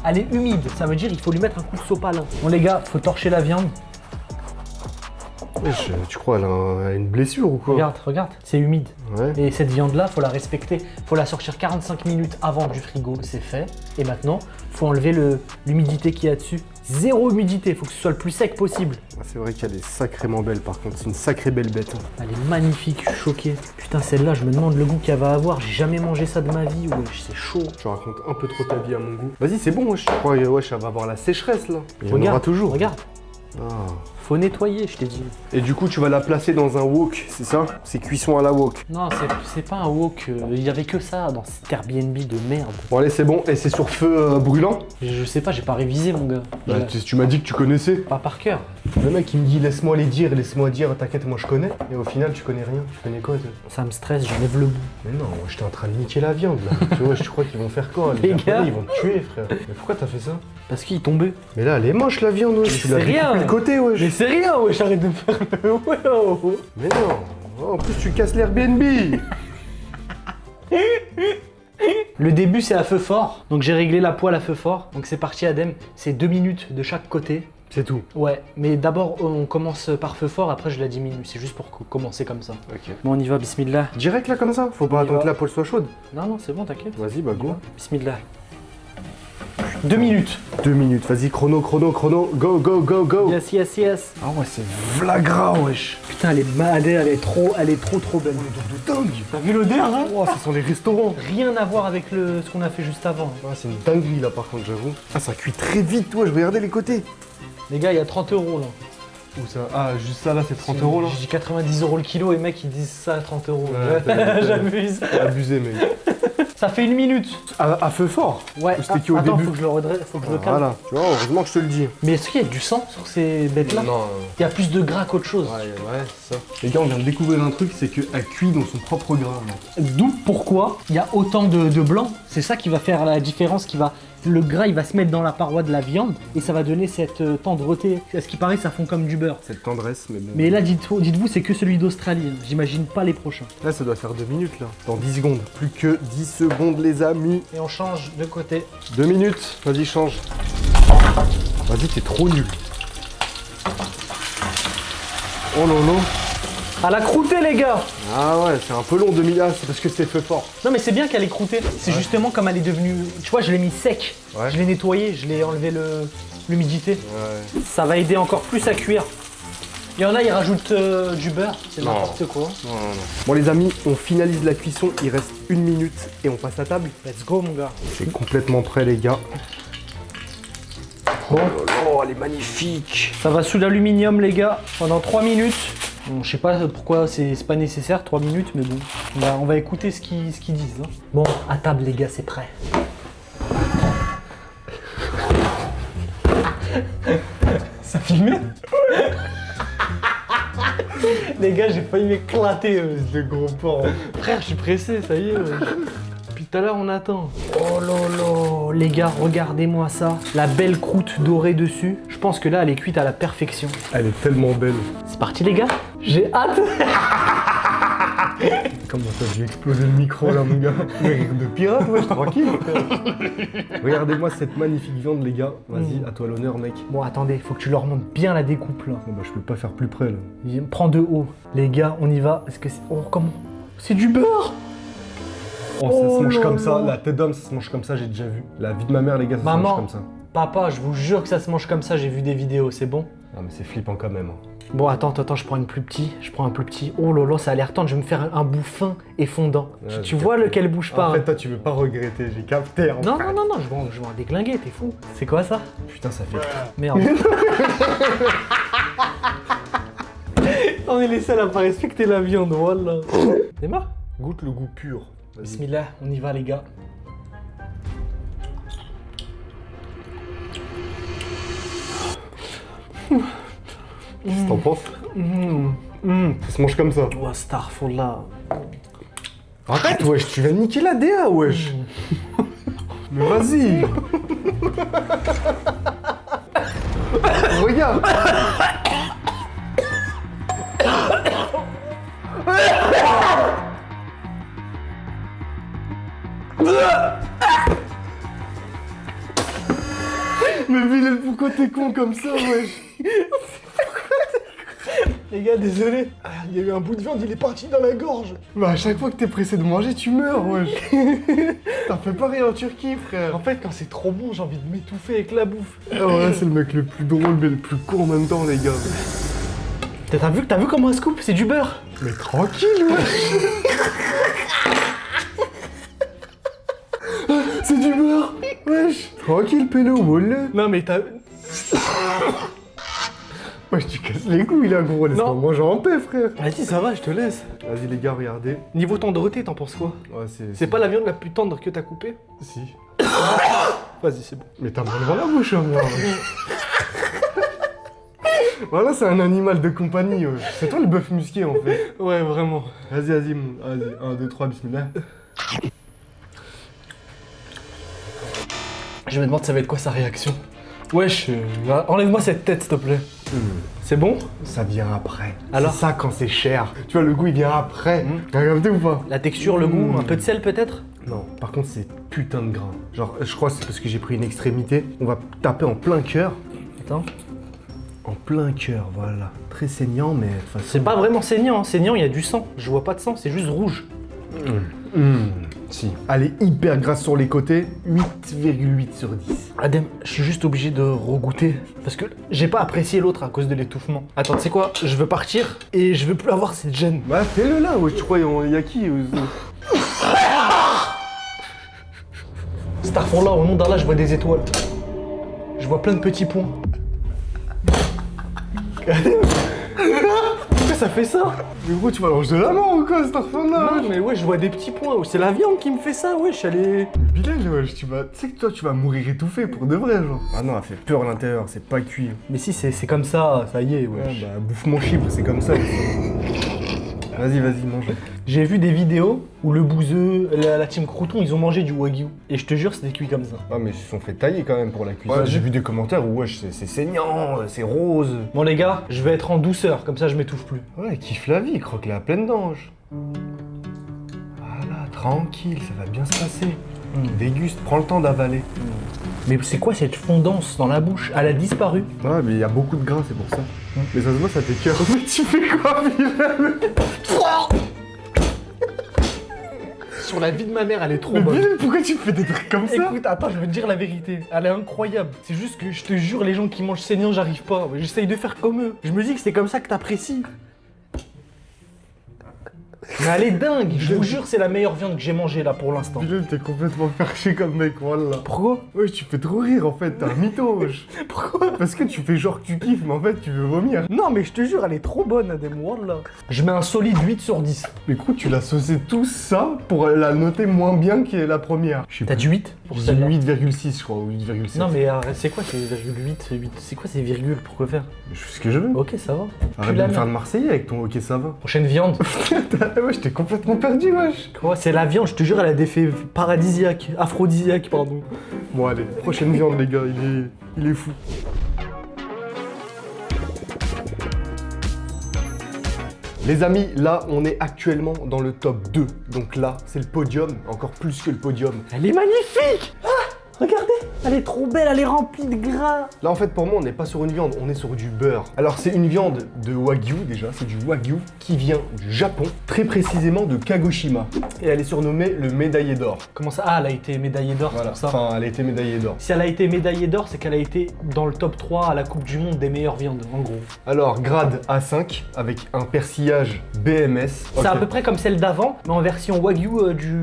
elle est humide. Ça veut dire il faut lui mettre un coup de sopalin. Bon les gars, faut torcher la viande. Wesh, tu crois elle a une blessure ou quoi? Regarde, c'est humide. Ouais. Et cette viande-là, faut la respecter. Faut la sortir 45 minutes avant du frigo, c'est fait. Et maintenant, faut enlever l'humidité qu'il y a dessus. Zéro humidité, faut que ce soit le plus sec possible. C'est vrai qu'elle est sacrément belle, par contre. C'est une sacrée belle bête. Hein. Elle est magnifique, je suis choqué. Putain, celle-là, je me demande le goût qu'elle va avoir. J'ai jamais mangé ça de ma vie, wesh, c'est chaud. Tu racontes un peu trop ta vie à mon goût. Vas-y, c'est bon, wesh. Je crois wesh, elle va avoir la sécheresse, là. Il y en aura toujours. Regarde. Ah. Faut nettoyer, je t'ai dit. Et du coup, tu vas la placer dans un wok, c'est ça? C'est cuisson à la wok. Non, c'est pas un wok. Il y avait que ça dans cet Airbnb de merde. Bon, allez, c'est bon. Et c'est sur feu brûlant? Je sais pas, j'ai pas révisé, mon gars. Bah, tu m'as dit que tu connaissais. Pas par cœur. Le mec, il me dit laisse-moi laisse-moi dire, t'inquiète, moi je connais. Et au final, tu connais rien. Tu connais quoi, toi? Ça me stresse, j'enlève le bout. Mais non, j'étais en train de niquer la viande, là. Tu vois, je crois qu'ils vont faire quoi? Les Japonais, gars. ils vont te tuer, frère. Mais pourquoi t'as fait ça? Parce qu'il est tombé. Mais là, elle est moche, la viande, wesh. Tu l'as c'est rien. découpé le côté, wesh. Mais c'est rien, wesh, arrête de faire le wow. Mais non. Oh, en plus, tu casses l'Airbnb. Le début, c'est à feu fort. Donc j'ai réglé la poêle à feu fort. Donc c'est parti, Adem. C'est 2 minutes de chaque côté. C'est tout. Ouais, mais d'abord, on commence par feu fort, après je la diminue. C'est juste pour commencer comme ça. Ok. Bon, on y va, bismillah. Direct là comme ça? Faut pas On y attendre va. que la poêle soit chaude. Non, non, c'est bon, t'inquiète. Vas-y, bah go. Bismillah. 2 minutes. 2 minutes, vas-y, chrono, go, go, go, go. Yes, yes, yes. Ah ouais, c'est vlagra, wesh. Putain, elle est malade, elle est trop belle. De dingue. T'as vu l'odeur, hein? Oh, ce sont les restaurants. Rien à voir avec ce qu'on a fait juste avant. Ah, c'est une dinguerie là, par contre, j'avoue. Ah, ça cuit très vite, ouais, je regardais les côtés. Les gars, il y a 30 euros là. Où ça? Ah, juste ça là, c'est 30 euros là. J'ai dit 90 euros le kilo et mec ils disent ça à 30 euros. Ouais, J'abuse. Abusé, mec. Ça fait 1 minute. À feu fort. Ouais. C'était qui au attends, début? faut que je le redresse, faut que je le calme. Voilà, tu vois, heureusement que je te le dis. Mais est-ce qu'il y a du sang sur ces bêtes là? Non. Il y a plus de gras qu'autre chose. Ouais, c'est ça. Les gars, on vient de découvrir un truc, c'est qu'elle cuit dans son propre gras. Là. D'où pourquoi il y a autant de blanc. C'est ça qui va faire la différence, le gras il va se mettre dans la paroi de la viande et ça va donner cette tendreté. À ce qui paraît, ça fond comme du beurre. Cette tendresse, mais bon. Mais là, dites-vous, c'est que celui d'Australie. hein. J'imagine pas les prochains. Là, ça doit faire 2 minutes là. Dans 10 secondes. Plus que 10 secondes, les amis. Et on change de côté. 2 minutes. Vas-y, change. Vas-y, t'es trop nul. Oh lolo. À la croûtée, les gars! Ah ouais, c'est un peu long 2 minutes. Ah, c'est parce que c'est feu fort. Non, mais c'est bien qu'elle ait croûté. C'est justement comme elle est devenue. Tu vois, je l'ai mis sec. Ouais. Je l'ai nettoyé, je l'ai enlevé l'humidité. Ouais. Ça va aider encore plus à cuire. Il y en a, ils rajoutent du beurre. C'est Non. n'importe quoi. Non. Bon les amis, on finalise la cuisson, il reste 1 minute et on passe à table. Let's go, mon gars. C'est complètement prêt les gars. Bon, Oh, elle est magnifique. ça va sous l'aluminium, les gars, pendant 3 minutes. Bon, je sais pas pourquoi c'est pas nécessaire, 3 minutes, mais bon. On va écouter ce qu'ils disent. hein. Bon, à table, les gars, c'est prêt. Ça filmait? Les gars, j'ai failli m'éclater, De gros porc. frère, je suis pressé, ça y est. Depuis tout à l'heure, on attend. Oh lolo, les gars, regardez-moi ça. La belle croûte dorée dessus. Je pense que là, elle est cuite à la perfection. Elle est tellement belle. C'est parti, les gars. J'ai hâte. Comment ça, j'ai explosé le micro là mon gars. Rire de pirate, ouais, tranquille. Regardez-moi cette magnifique viande les gars. Vas-y, à toi l'honneur mec. Bon, attendez, faut que tu leur montres bien la découpe là. Bon bah je peux pas faire plus près là. Prends de haut. Les gars, on y va. Est-ce que c'est. Oh, comment? C'est du beurre! Oh, ça se mange là comme ça, là. la tête d'homme ça se mange comme ça, j'ai déjà vu. La vie de ma mère les gars, ça se Maman. mange comme ça. Papa, je vous jure que ça se mange comme ça, j'ai vu des vidéos, c'est bon? Ah mais c'est flippant quand même. hein. Bon, attends, je prends une plus petit. Je prends un plus petit. Oh lolo, ça a l'air tendre. Je vais me faire un bout fin et fondant. Ouais, tu j'ai vois capté. lequel bouge pas. En fait hein. toi tu veux pas regretter, j'ai capté. en Non, fait. non, je vais en déglinguer, t'es fou. C'est quoi ça? Putain ça fait. Merde. On est les seuls à pas respecter la viande, voilà. C'est marrant. Goûte le goût pur. Vas-y. Bismillah, on y va les gars. Qu'est-ce que t'en penses? Ça se mange comme ça. Oh, astaghfirullah. Arrête, wesh, tu vas niquer la DA, wesh. Mais vas-y. Regarde. Mais Bilal, pourquoi t'es con comme ça, wesh? Les gars, désolé. Il y a eu un bout de viande, il est parti dans la gorge. Bah à chaque fois que t'es pressé de manger, tu meurs, wesh. T'en fais pas rien en Turquie, frère. En fait, quand c'est trop bon, j'ai envie de m'étouffer avec la bouffe. Ah ouais, c'est le mec le plus drôle, mais le plus con en même temps, les gars. T'as vu comment un scoop? C'est du beurre. Mais tranquille, wesh. C'est du beurre, wesh. Tranquille, pélo, voilà. Non mais t'as... Wesh, tu casses les couilles, là, gros. Laisse-moi Non. manger en paix, frère. Vas-y, ça va, je te laisse. Vas-y, les gars, regardez. Niveau tendreté, t'en penses quoi? Ouais, C'est pas la viande la plus tendre que t'as coupée? Si. Vas-y, c'est bon. Mais t'as mal dans la bouche, hein, moi. Voilà, c'est un animal de compagnie, wesh. C'est toi le bœuf musqué, en fait. Ouais, vraiment. Vas-y, vas-y, 1, 2, 3, bismillah. Je me demande ça va être quoi sa réaction. Wesh, enlève-moi cette tête, s'il te plaît. C'est bon? Ça vient après. Alors c'est ça quand c'est cher. Tu vois, le goût, il vient après. T'as capté ou pas? La texture, le goût, un peu de sel peut-être? Non, par contre, c'est putain de gras. Genre, je crois que c'est parce que j'ai pris une extrémité. On va taper en plein cœur. Attends. En plein cœur, voilà. Très saignant, mais de toute façon... C'est pas vraiment saignant, hein. Saignant, il y a du sang. Je vois pas de sang, c'est juste rouge. Si. Elle est hyper grasse sur les côtés. 8,8 sur 10. Adem, je suis juste obligé de regoûter. Parce que j'ai pas apprécié l'autre à cause de l'étouffement. Attends, tu sais quoi? Je veux partir et je veux plus avoir cette gêne. Bah, fais-le là, ouais. Tu crois, il y a qui Starfall là, au nom d'Allah, je vois des étoiles. Je vois plein de petits points. Pourquoi ça fait ça? Mais gros, tu vas manger de la main ou quoi, cette enfant-là? Non, mais ouais, je vois des petits points. C'est la viande qui me fait ça, ouais, je suis allé... Bilal, wesh, tu sais que toi, tu vas mourir étouffé pour de vrai, genre. Ah non, elle fait peur à l'intérieur, c'est pas cuit. Mais si, c'est comme ça, ça y est, ouais. Ouais, bah, bouffe mon chiffre, c'est comme ça. Vas-y, mange. J'ai vu des vidéos où le bouseux, la team Crouton, ils ont mangé du wagyu. Et je te jure, c'était cuit comme ça. Ah, mais ils se sont fait tailler quand même pour la cuisson. Ouais, j'ai vu des commentaires où, wesh, c'est saignant, c'est rose. Bon les gars, je vais être en douceur, comme ça je m'étouffe plus. Ouais, kiffe la vie, croque-la à pleine dents. Voilà, tranquille, ça va bien se passer. Déguste, prends le temps d'avaler. Mais c'est quoi cette fondance dans la bouche? Elle a disparu. Ouais, mais il y a beaucoup de gras, c'est pour ça. Mais ça se voit, ça t'écoeure. Mais tu fais quoi, Bilal? Sur la vie de ma mère, elle est trop Mais bonne. Bilal, pourquoi tu fais des trucs comme ça? Écoute, attends, je vais te dire la vérité. Elle est incroyable. C'est juste que je te jure, les gens qui mangent saignant, j'arrive pas. J'essaye de faire comme eux. Je me dis que c'est comme ça que t'apprécies. Mais elle est dingue. Je vous jure, c'est la meilleure viande que j'ai mangée là pour l'instant. Bilal, t'es complètement perché comme mec, voilà. Pourquoi? Ouais, tu fais trop rire en fait, t'es un mytho, wesh. Pourquoi? Parce que tu fais genre que tu kiffes, mais en fait tu veux vomir. Non, mais je te jure, elle est trop bonne, Adem. Wallah. Je mets un solide 8 sur 10. Mais écoute, tu l'as saucé tout ça pour la noter moins bien que la première. Je sais T'as pas. du 8 pour J'ai celle-là? 8,6 je crois, ou 8,7. Non, mais c'est quoi ces 8? C'est quoi ces virgules? Pourquoi faire? Je fais ce que je veux. Ok, ça va. Arrête de me faire de Marseillais avec ton ok ça va. Prochaine viande. Ouais, j'étais complètement perdu, wesh. Quoi? C'est la viande, je te jure, elle a des effets paradisiaques, aphrodisiaques, pardon. Bon allez, prochaine viande les gars, il est fou. Les amis, là on est actuellement dans le top 2. Donc là, c'est le podium, encore plus que le podium. Elle est magnifique! Ah! Regardez! Elle est trop belle, elle est remplie de gras! Là en fait pour moi on n'est pas sur une viande, on est sur du beurre. Alors c'est une viande de wagyu déjà, c'est du wagyu qui vient du Japon, très précisément de Kagoshima. Et elle est surnommée le médaillé d'or. Comment ça? Ah, elle a été médaillée d'or, Voilà, c'est pour ça. enfin elle a été médaillée d'or. Si elle a été médaillée d'or, c'est qu'elle a été dans le top 3 à la Coupe du Monde des meilleures viandes, en gros. Alors grade A5 avec un persillage BMS. C'est à Ok. peu près comme celle d'avant, mais en version wagyu du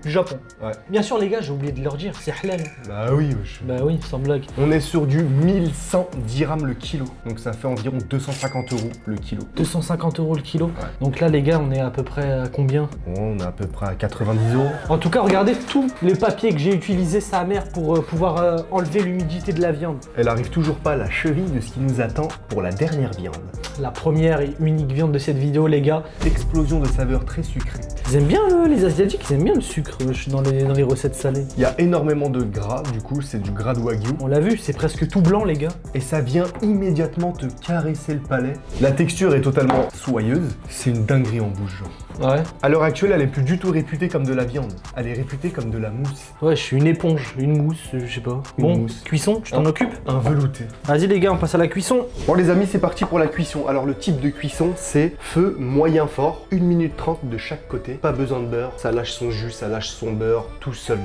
Japon. Ouais. Bien sûr les gars, j'ai oublié de leur dire, c'est halal. halal. Bah oui, wesh. Bah oui, sans blague. On est sur du 1100 dirhams le kilo. Donc ça fait environ 250 € le kilo. 250 € le kilo. Donc là, les gars, on est à peu près à combien? Bon, on est à peu près à 90 €. En tout cas, regardez tous les papiers que j'ai utilisés, sa mère, pour pouvoir enlever l'humidité de la viande. Elle arrive toujours pas à la cheville de ce qui nous attend pour la dernière viande. La première et unique viande de cette vidéo, les gars. Explosion de saveurs très sucrées. Ils aiment bien, les Asiatiques, ils aiment bien le sucre dans les recettes salées. Il y a énormément de gras, du coup, c'est du gras de wagyu. On l'a vu, c'est presque tout blanc, les gars. Et ça vient immédiatement te caresser le palais. La texture est totalement soyeuse. C'est une dinguerie en bouche, genre. Ouais. À l'heure actuelle, elle est plus du tout réputée comme de la viande. Elle est réputée comme de la mousse. Ouais, je suis une éponge, une mousse, je sais pas. Une Bon, mousse. cuisson, tu t'en occupes? Un velouté. Vas-y, les gars, on passe à la cuisson. Bon les amis, c'est parti pour la cuisson. Alors le type de cuisson, c'est feu moyen fort, 1 minute 30 de chaque côté. Pas besoin de beurre, ça lâche son jus, ça lâche son beurre tout seul.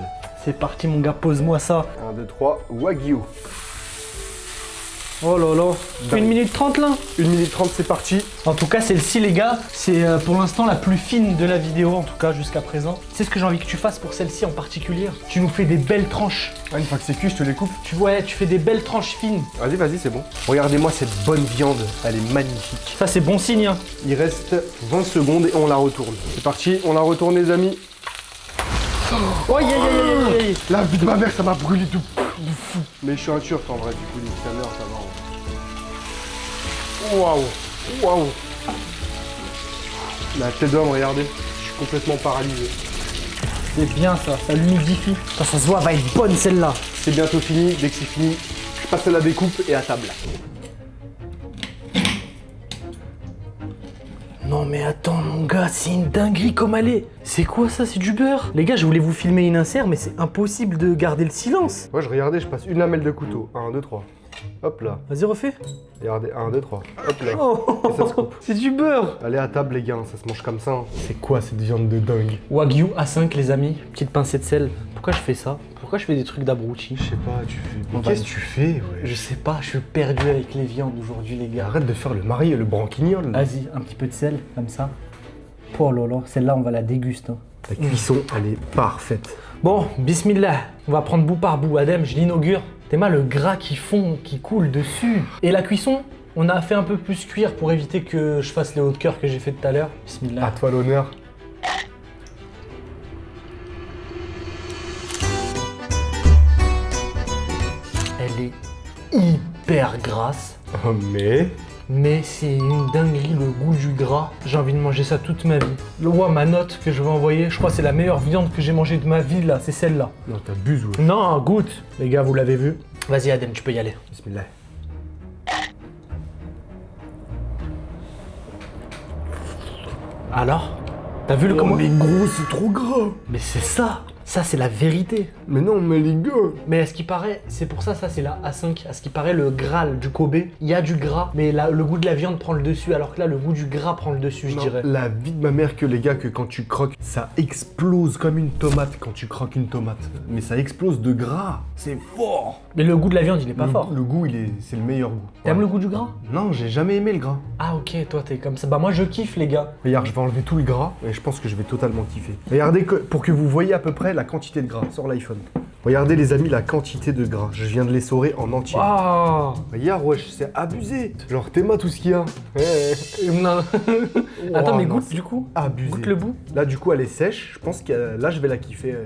C'est parti, mon gars, pose-moi ça. 1, 2, 3, wagyu. Oh là là. 1 minute 30 là? 1 minute 30, c'est parti. En tout cas, celle-ci, les gars, c'est pour l'instant la plus fine de la vidéo, en tout cas jusqu'à présent. C'est ce que j'ai envie que tu fasses pour celle-ci en particulier. Tu nous fais des belles tranches. Ah, une fois que c'est cuit, je te les coupe. Tu vois, tu fais des belles tranches fines. Vas-y, vas-y, c'est bon. Regardez-moi cette bonne viande, elle est magnifique. Ça, c'est bon signe, hein. Il reste 20 secondes et on la retourne. C'est parti, on la retourne les amis. Oh, aïe, aïe, aïe, aïe, aïe. La vie de ma mère, ça m'a brûlé de fou. Mais je suis un turc en vrai, du coup, les caméras, ça va. Waouh, waouh. La tête d'homme, regardez, je suis complètement paralysé. C'est bien ça, ça l'humidifie. Ça se voit, va être bonne celle-là. C'est bientôt fini, dès que c'est fini, je passe à la découpe et à table. Non mais attends mon gars, c'est une dinguerie comme elle est. C'est quoi ça, c'est du beurre? Les gars, je voulais vous filmer une insert, mais c'est impossible de garder le silence. Moi je regardais, je passe une lamelle de couteau. 1, 2, 3. Hop là. Vas-y, refais. Regardez, 1, 2, 3. Hop là. Oh, Et ça se coupe. c'est du beurre. Allez à table les gars, ça se mange comme ça. Hein. C'est quoi cette viande de dingue? Wagyu A5 les amis, petite pincée de sel. Pourquoi je fais ça? Pourquoi je fais des trucs d'abruti? Je sais pas, tu fais... On Mais va- qu'est-ce que tu fais, ouais? Je sais pas, je suis perdu avec les viandes aujourd'hui les gars. Arrête de faire le mari et le branquignol. là. Vas-y, un petit peu de sel, comme ça. Oh là là, celle-là on va la déguster. Hein. La cuisson, elle est parfaite. Bon, bismillah, on va prendre bout par bout. Adem, je l'inaugure. T'es mal le gras qui fond, qui coule dessus. Et la cuisson, on a fait un peu plus cuire pour éviter que je fasse les hauts de cœur que j'ai fait tout à l'heure. Bismillah. À toi l'honneur. Elle est hyper grasse, Oh mais c'est une dinguerie le goût du gras. J'ai envie de manger ça toute ma vie. Le roi, ma note que je vais envoyer, je crois que c'est la meilleure viande que j'ai mangée de ma vie là, c'est celle-là. non, t'abuses, ouais. Non, goûte. Les gars, vous l'avez vu. Vas-y Adem, tu peux y aller. Bismillah. Alors? T'as vu le Oh comment? mais gros, c'est trop gras. Mais c'est ça. Ça, c'est la vérité. Mais non, mais les gars. Mais à ce qui paraît, c'est pour ça, ça c'est la A5. À ce qui paraît, le Graal du Kobe, il y a du gras, mais là, le goût de la viande prend le dessus, alors que là, le goût du gras prend le dessus, je Non, dirais. la vie de ma mère que les gars, que quand tu croques, ça explose comme une tomate quand tu croques une tomate. Mais ça explose de gras. C'est fort. Mais le goût de la viande, il est pas le, fort. Le goût, c'est le meilleur goût. T'aimes Ouais. le goût du gras? Non, j'ai jamais aimé le gras. Ah ok, toi t'es comme ça. Bah moi je kiffe les gars. Regarde, je vais enlever tout le gras et je pense que je vais totalement kiffer. Regardez pour que vous voyez à peu près la quantité de gras sur l'iPhone. Regardez les amis la quantité de gras. Je viens de les saurer en entier. Ah. Regarde, wesh, c'est abusé. Genre, t'aimes tout ce qu'il y a. Non. Attends, mais non, goûte c'est du coup. Abusé. Goûte le bout. Là, du coup, elle est sèche. Je pense que là, je vais la kiffer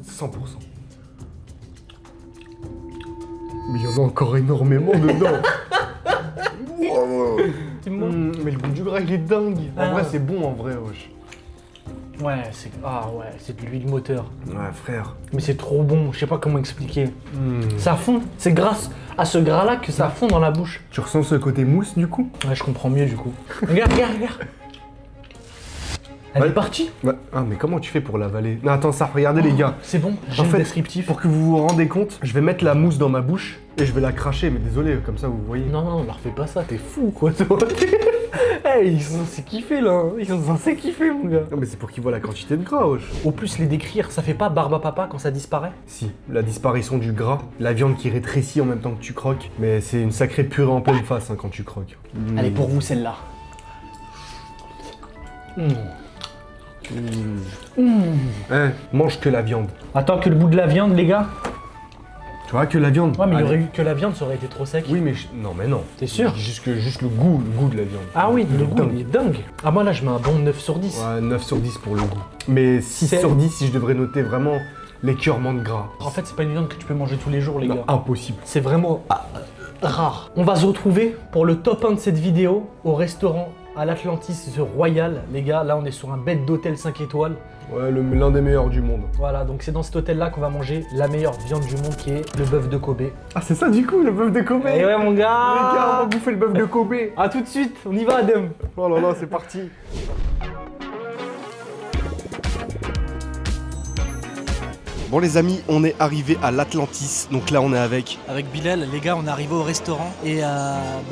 100%. Mais il y en a encore énormément dedans. Wow. Mais le goût du gras, il est dingue. En Ah. vrai, c'est bon, en vrai, wesh. Ouais, c'est c'est de l'huile moteur. Ouais, frère. Mais c'est trop bon. Je sais pas comment expliquer. Ça fond. C'est grâce à ce gras là que ça fond dans la bouche. Tu ressens ce côté mousse, du coup? Ouais, je comprends mieux du coup. Regarde. Elle Ouais. est partie. Ouais. Ah, mais comment tu fais pour l'avaler? Non, attends, ça, regardez, les gars. C'est bon. J'ai En le fait, descriptif. pour que vous vous rendez compte, je vais mettre la mousse dans ma bouche et je vais la cracher, mais désolé, comme ça vous voyez. Non, leur fais pas ça. T'es fou quoi toi. Hey, ils sont censés kiffer là. Ils sont censés kiffer mon gars. Non, mais c'est pour qu'ils voient la quantité de gras, wesh. Au plus les décrire, ça fait pas barbe à papa quand ça disparaît? Si, la disparition du gras, la viande qui rétrécit en même temps que tu croques, mais c'est une sacrée purée en pleine face hein, quand tu croques. Allez, pour vous celle-là. Eh, mange que la viande. Attends que le bout de la viande, les gars. Tu vois que la viande. Ouais, mais il y Allez. aurait eu que la viande, ça aurait été trop sec. Oui, mais non, mais non. T'es sûr? Juste le goût de la viande. Ah oui, Il le est goût, dingue. il est dingue. Ah, moi là, je mets un bon 9 sur 10. Ouais, 9 sur 10 pour le goût. Mais 6 C'est- sur 10 si je devrais noter vraiment l'écœurement de gras. En fait, c'est pas une viande que tu peux manger tous les jours, les Non, gars. impossible. C'est vraiment rare. On va se retrouver pour le top 1 de cette vidéo au restaurant à l'Atlantis The Royal. Les gars, là, on est sur un bed d'hôtel 5 étoiles. Ouais, l'un des meilleurs du monde. Voilà, donc c'est dans cet hôtel-là qu'on va manger la meilleure viande du monde qui est le bœuf de Kobe. Ah, c'est ça du coup, le bœuf de Kobe. Eh ouais, mon Les gars, on va gars. bouffer le bœuf de Kobe. À tout de suite, on y va, Adam. Oh là là, c'est parti. Bon les amis, on est arrivé à l'Atlantis, donc là on est avec... Avec Bilal, les gars, on est arrivé au restaurant et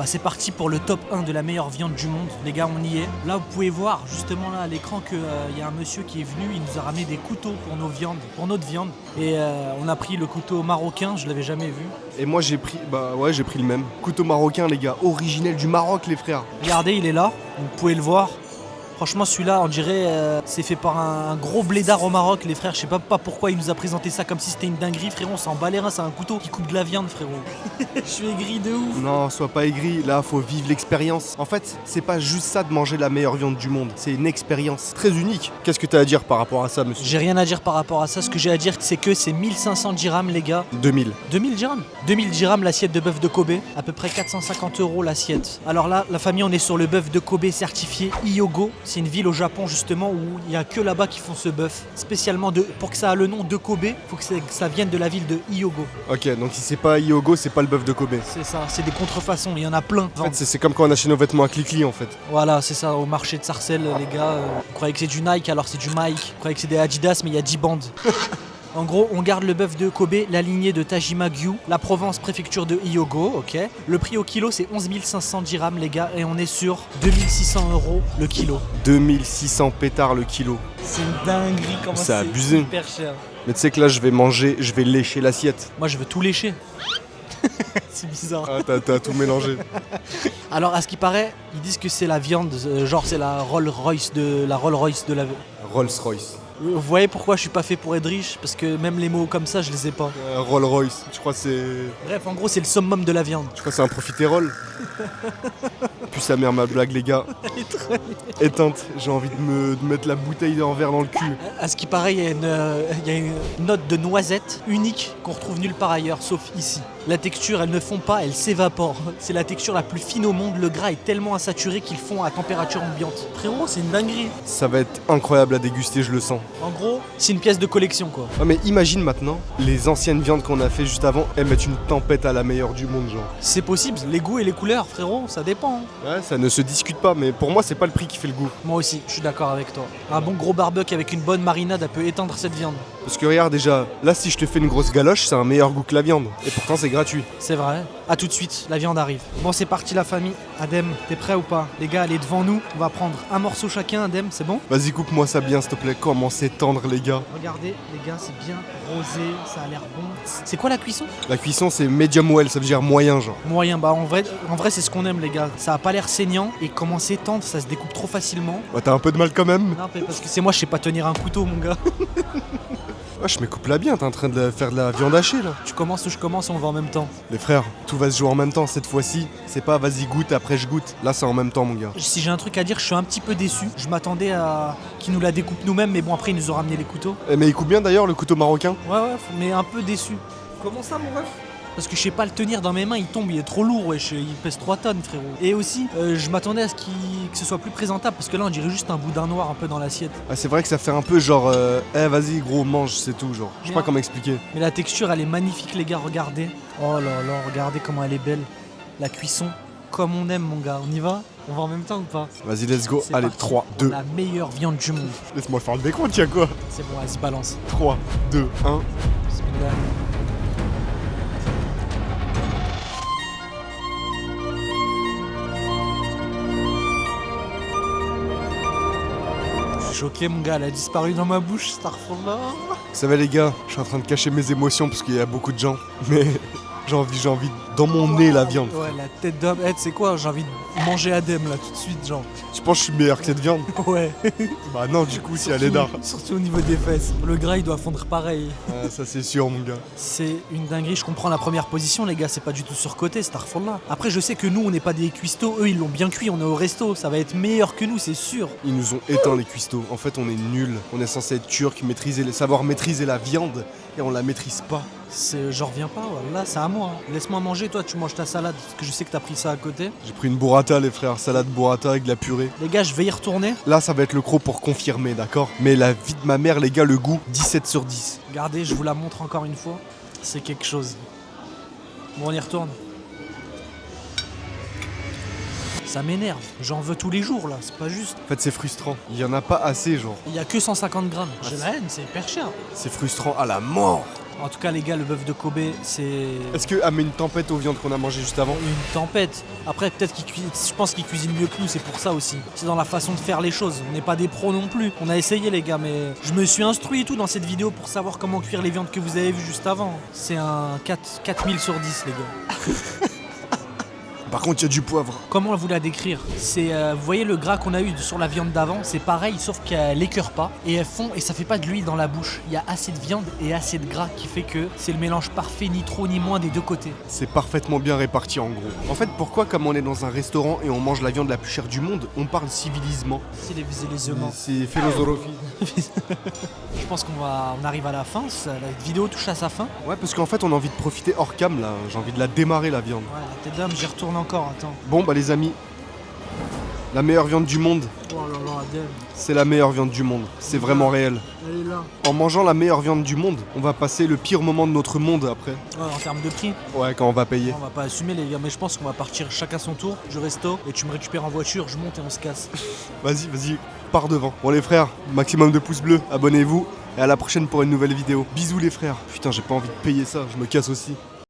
c'est parti pour le top 1 de la meilleure viande du monde. Les gars, on y est. Là, vous pouvez voir justement là à l'écran qu'il y a un monsieur qui est venu, il nous a ramené des couteaux pour nos viandes, pour notre viande. Et on a pris le couteau marocain, je l'avais jamais vu. Et moi j'ai pris, j'ai pris le même. Couteau marocain les gars, originel du Maroc les frères. Regardez, il est là, vous pouvez le voir. Franchement, celui-là, on dirait, c'est fait par un gros blédard au Maroc, les frères. Je sais pas pourquoi il nous a présenté ça comme si c'était une dinguerie, frérot. On s'en bat les reins, c'est un couteau qui coupe de la viande, frérot. Je suis aigri de ouf. Non, sois pas aigri, là faut vivre l'expérience. En fait, c'est pas juste ça de manger la meilleure viande du monde, c'est une expérience très unique. Qu'est-ce que t'as à dire par rapport à ça monsieur? J'ai rien à dire par rapport à ça. Ce que j'ai à dire, c'est que c'est 1500 dirhams, les gars. 2000. 2000 dirhams 2000 dirhams l'assiette de bœuf de Kobe, à peu près 450 € l'assiette. Alors là, la famille, on est sur le bœuf de Kobe certifié Hyogo. C'est une ville au Japon justement où il n'y a que là-bas qui font ce bœuf. Spécialement pour que ça a le nom de Kobe, faut que ça vienne de la ville de Hyogo. Ok, donc si c'est pas Hyogo, c'est pas le bœuf de Kobe. C'est ça, c'est des contrefaçons, il y en a plein. En fait, c'est comme quand on achète nos vêtements à Clickly en fait. Voilà, c'est ça, au marché de Sarcelles, les gars. Vous croyez que c'est du Nike, alors c'est du Mike. Vous croyez que c'est des Adidas, mais il y a 10 bandes. En gros, on garde le bœuf de Kobe, la lignée de Tajima-gyu, la Provence, préfecture de Hyogo, ok. Le prix au kilo, c'est 11 500 dirhams, les gars, et on est sur 2600 € le kilo. 2600 pétards le kilo. C'est une dinguerie, comment C'est abusé. hyper cher. Mais tu sais que là, je vais lécher l'assiette. Moi, je veux tout lécher. C'est bizarre. Ah, t'as tout mélangé. Alors, à ce qui paraît, ils disent que c'est la viande, genre c'est la Rolls-Royce de la Rolls-Royce. Vous voyez pourquoi je suis pas fait pour être riche? Parce que même les mots comme ça, je les ai pas. Rolls-Royce, je crois que c'est... Bref, en gros, c'est le summum de la viande. Je crois que c'est un profiterole. Puis sa mère ma blague les gars. Éteinte, j'ai envie de mettre la bouteille en verre dans le cul. À ce qui paraît, il y a une note de noisette unique qu'on retrouve nulle part ailleurs, sauf ici. La texture, elle ne fond pas, elle s'évapore. C'est la texture la plus fine au monde. Le gras est tellement insaturé qu'il fond à température ambiante. Frérot, c'est une dinguerie. Ça va être incroyable à déguster, je le sens. En gros, c'est une pièce de collection, quoi. Ah mais imagine maintenant, les anciennes viandes qu'on a fait juste avant, elles mettent une tempête à la meilleure du monde genre. C'est possible, les goûts et les couleurs, frérot, ça dépend. Hein. Ouais, ça ne se discute pas, mais pour moi c'est pas le prix qui fait le goût. Moi aussi, je suis d'accord avec toi. Un bon gros barbecue avec une bonne marinade, elle peut éteindre cette viande. Parce que regarde déjà, là si je te fais une grosse galoche, c'est un meilleur goût que la viande. Et pourtant c'est gratuit. C'est vrai. À tout de suite, la viande arrive. Bon, c'est parti la famille. Adem, t'es prêt ou pas? Les gars, allez devant nous. On va prendre un morceau chacun, Adem, c'est bon? Vas-y coupe-moi ça bien s'il te plaît, comment c'est tendre les gars. Regardez, les gars, c'est bien rosé, ça a l'air bon. C'est quoi la cuisson? La cuisson c'est medium well, ça veut dire moyen genre. Moyen, bah en vrai c'est ce qu'on aime, les gars. Ça a pas l'air saignant et comment c'est tendre, ça se découpe trop facilement. Ouais, t'as un peu de mal quand même. Non, mais parce que c'est moi, je sais pas tenir un couteau, mon gars. Ouais, je me coupe là bien, t'es en train de faire de la viande hachée là. Tu commences ou je commence, on va en même temps. Les frères, tout va se jouer en même temps cette fois-ci. C'est pas vas-y goûte après je goûte. Là c'est en même temps mon gars. Si j'ai un truc à dire, je suis un petit peu déçu. Je m'attendais à qu'ils nous la découpent nous-mêmes, mais bon, après, ils nous ont ramené les couteaux. Eh, mais il coupe bien d'ailleurs le couteau marocain. Ouais, mais un peu déçu. Comment ça, mon ref? Parce que je sais pas le tenir dans mes mains, il tombe, il est trop lourd, wesh, il pèse 3 tonnes, frérot. Et aussi, je m'attendais à ce que ce soit plus présentable, parce que là, on dirait juste un boudin noir un peu dans l'assiette. Ah, c'est vrai que ça fait un peu genre vas-y gros mange c'est tout genre. Je sais pas comment expliquer. Mais la texture, elle est magnifique, les gars, regardez. Oh là là, regardez comment elle est belle. La cuisson, comme on aime, mon gars. On y va? On va en même temps ou pas? Vas-y let's go. C'est Allez parti 3, pour 2. La meilleure viande du monde. Laisse-moi faire le décompte, tiens quoi. C'est bon, vas-y, balance. 3, 2, 1. Bismillah. Je suis choqué, mon gars, elle a disparu dans ma bouche, Starfallah. Vous savez les gars, je suis en train de cacher mes émotions parce qu'il y a beaucoup de gens. Mais j'ai envie dans mon nez la viande. Ouais, la tête d'homme. Eh, tu sais quoi, j'ai envie de manger Adem là tout de suite, genre. penses que je suis meilleur que cette viande? Ouais. Bah non, du coup, si elle est d'art. Surtout au niveau des fesses. Le gras, il doit fondre pareil. Ah, ça c'est sûr, mon gars. C'est une dinguerie, je comprends la première position, les gars, c'est pas du tout surcoté, cette là. Après, je sais que nous, on n'est pas des cuistots, eux, ils l'ont bien cuit, on est au resto, ça va être meilleur que nous, c'est sûr. Ils nous ont éteint les cuistots. En fait, on est nuls. On est censé être turc, savoir maîtriser la viande, et on la maîtrise pas. J'en reviens pas, là, c'est à moi. Laisse-moi manger, toi, tu manges ta salade, parce que je sais que t'as pris ça à côté. J'ai pris une burrata, les frères, salade burrata avec de la purée. Les gars, je vais y retourner. Là, ça va être le croc pour confirmer, d'accord? Mais la vie de ma mère, les gars, le goût, 17 sur 10. Regardez, je vous la montre encore une fois. C'est quelque chose. Bon, on y retourne. Ça m'énerve, j'en veux tous les jours là, c'est pas juste. En fait, c'est frustrant. Il y en a pas assez, genre. Il y a que 150 grammes. J'ai la haine, c'est hyper cher. C'est frustrant à la mort. En tout cas, les gars, le bœuf de Kobe, c'est. Est-ce que met une tempête aux viandes qu'on a mangées juste avant? Une tempête. Après, peut-être qu'il cuisine. Je pense qu'il cuisine mieux que nous, c'est pour ça aussi. C'est dans la façon de faire les choses. On n'est pas des pros non plus. On a essayé, les gars, mais je me suis instruit et tout dans cette vidéo pour savoir comment cuire les viandes que vous avez vues juste avant. C'est un 4000 sur 10, les gars. Par contre, il y a du poivre. Comment vous la décrire? C'est, vous voyez le gras qu'on a eu sur la viande d'avant, c'est pareil, sauf qu'elle écœure pas et elles fond et ça fait pas de l'huile dans la bouche. Il y a assez de viande et assez de gras qui fait que c'est le mélange parfait, ni trop ni moins des deux côtés. C'est parfaitement bien réparti en gros. En fait, pourquoi, comme on est dans un restaurant et on mange la viande la plus chère du monde, on parle civilisement? C'est les aisément. C'est philosophie. Je pense qu'on arrive à la fin, la vidéo touche à sa fin. Ouais, parce qu'en fait, on a envie de profiter hors cam là. J'ai envie de la démarrer la viande. Ouais, la tête d'homme, j'y retourne encore, attends. Bon, bah les amis, la meilleure viande du monde, Oh là là, Adem, c'est la meilleure viande du monde. C'est vraiment réel. elle est là. En mangeant la meilleure viande du monde, on va passer le pire moment de notre monde après. Ouais, en termes de prix, Ouais, quand on va payer. on va pas assumer les gars, mais je pense qu'on va partir chacun son tour. Je resto et tu me récupères en voiture, je monte et on se casse. Vas-y, pars devant. Bon les frères, maximum de pouces bleus, abonnez-vous et à la prochaine pour une nouvelle vidéo. Bisous les frères. Putain, j'ai pas envie de payer ça, je me casse aussi.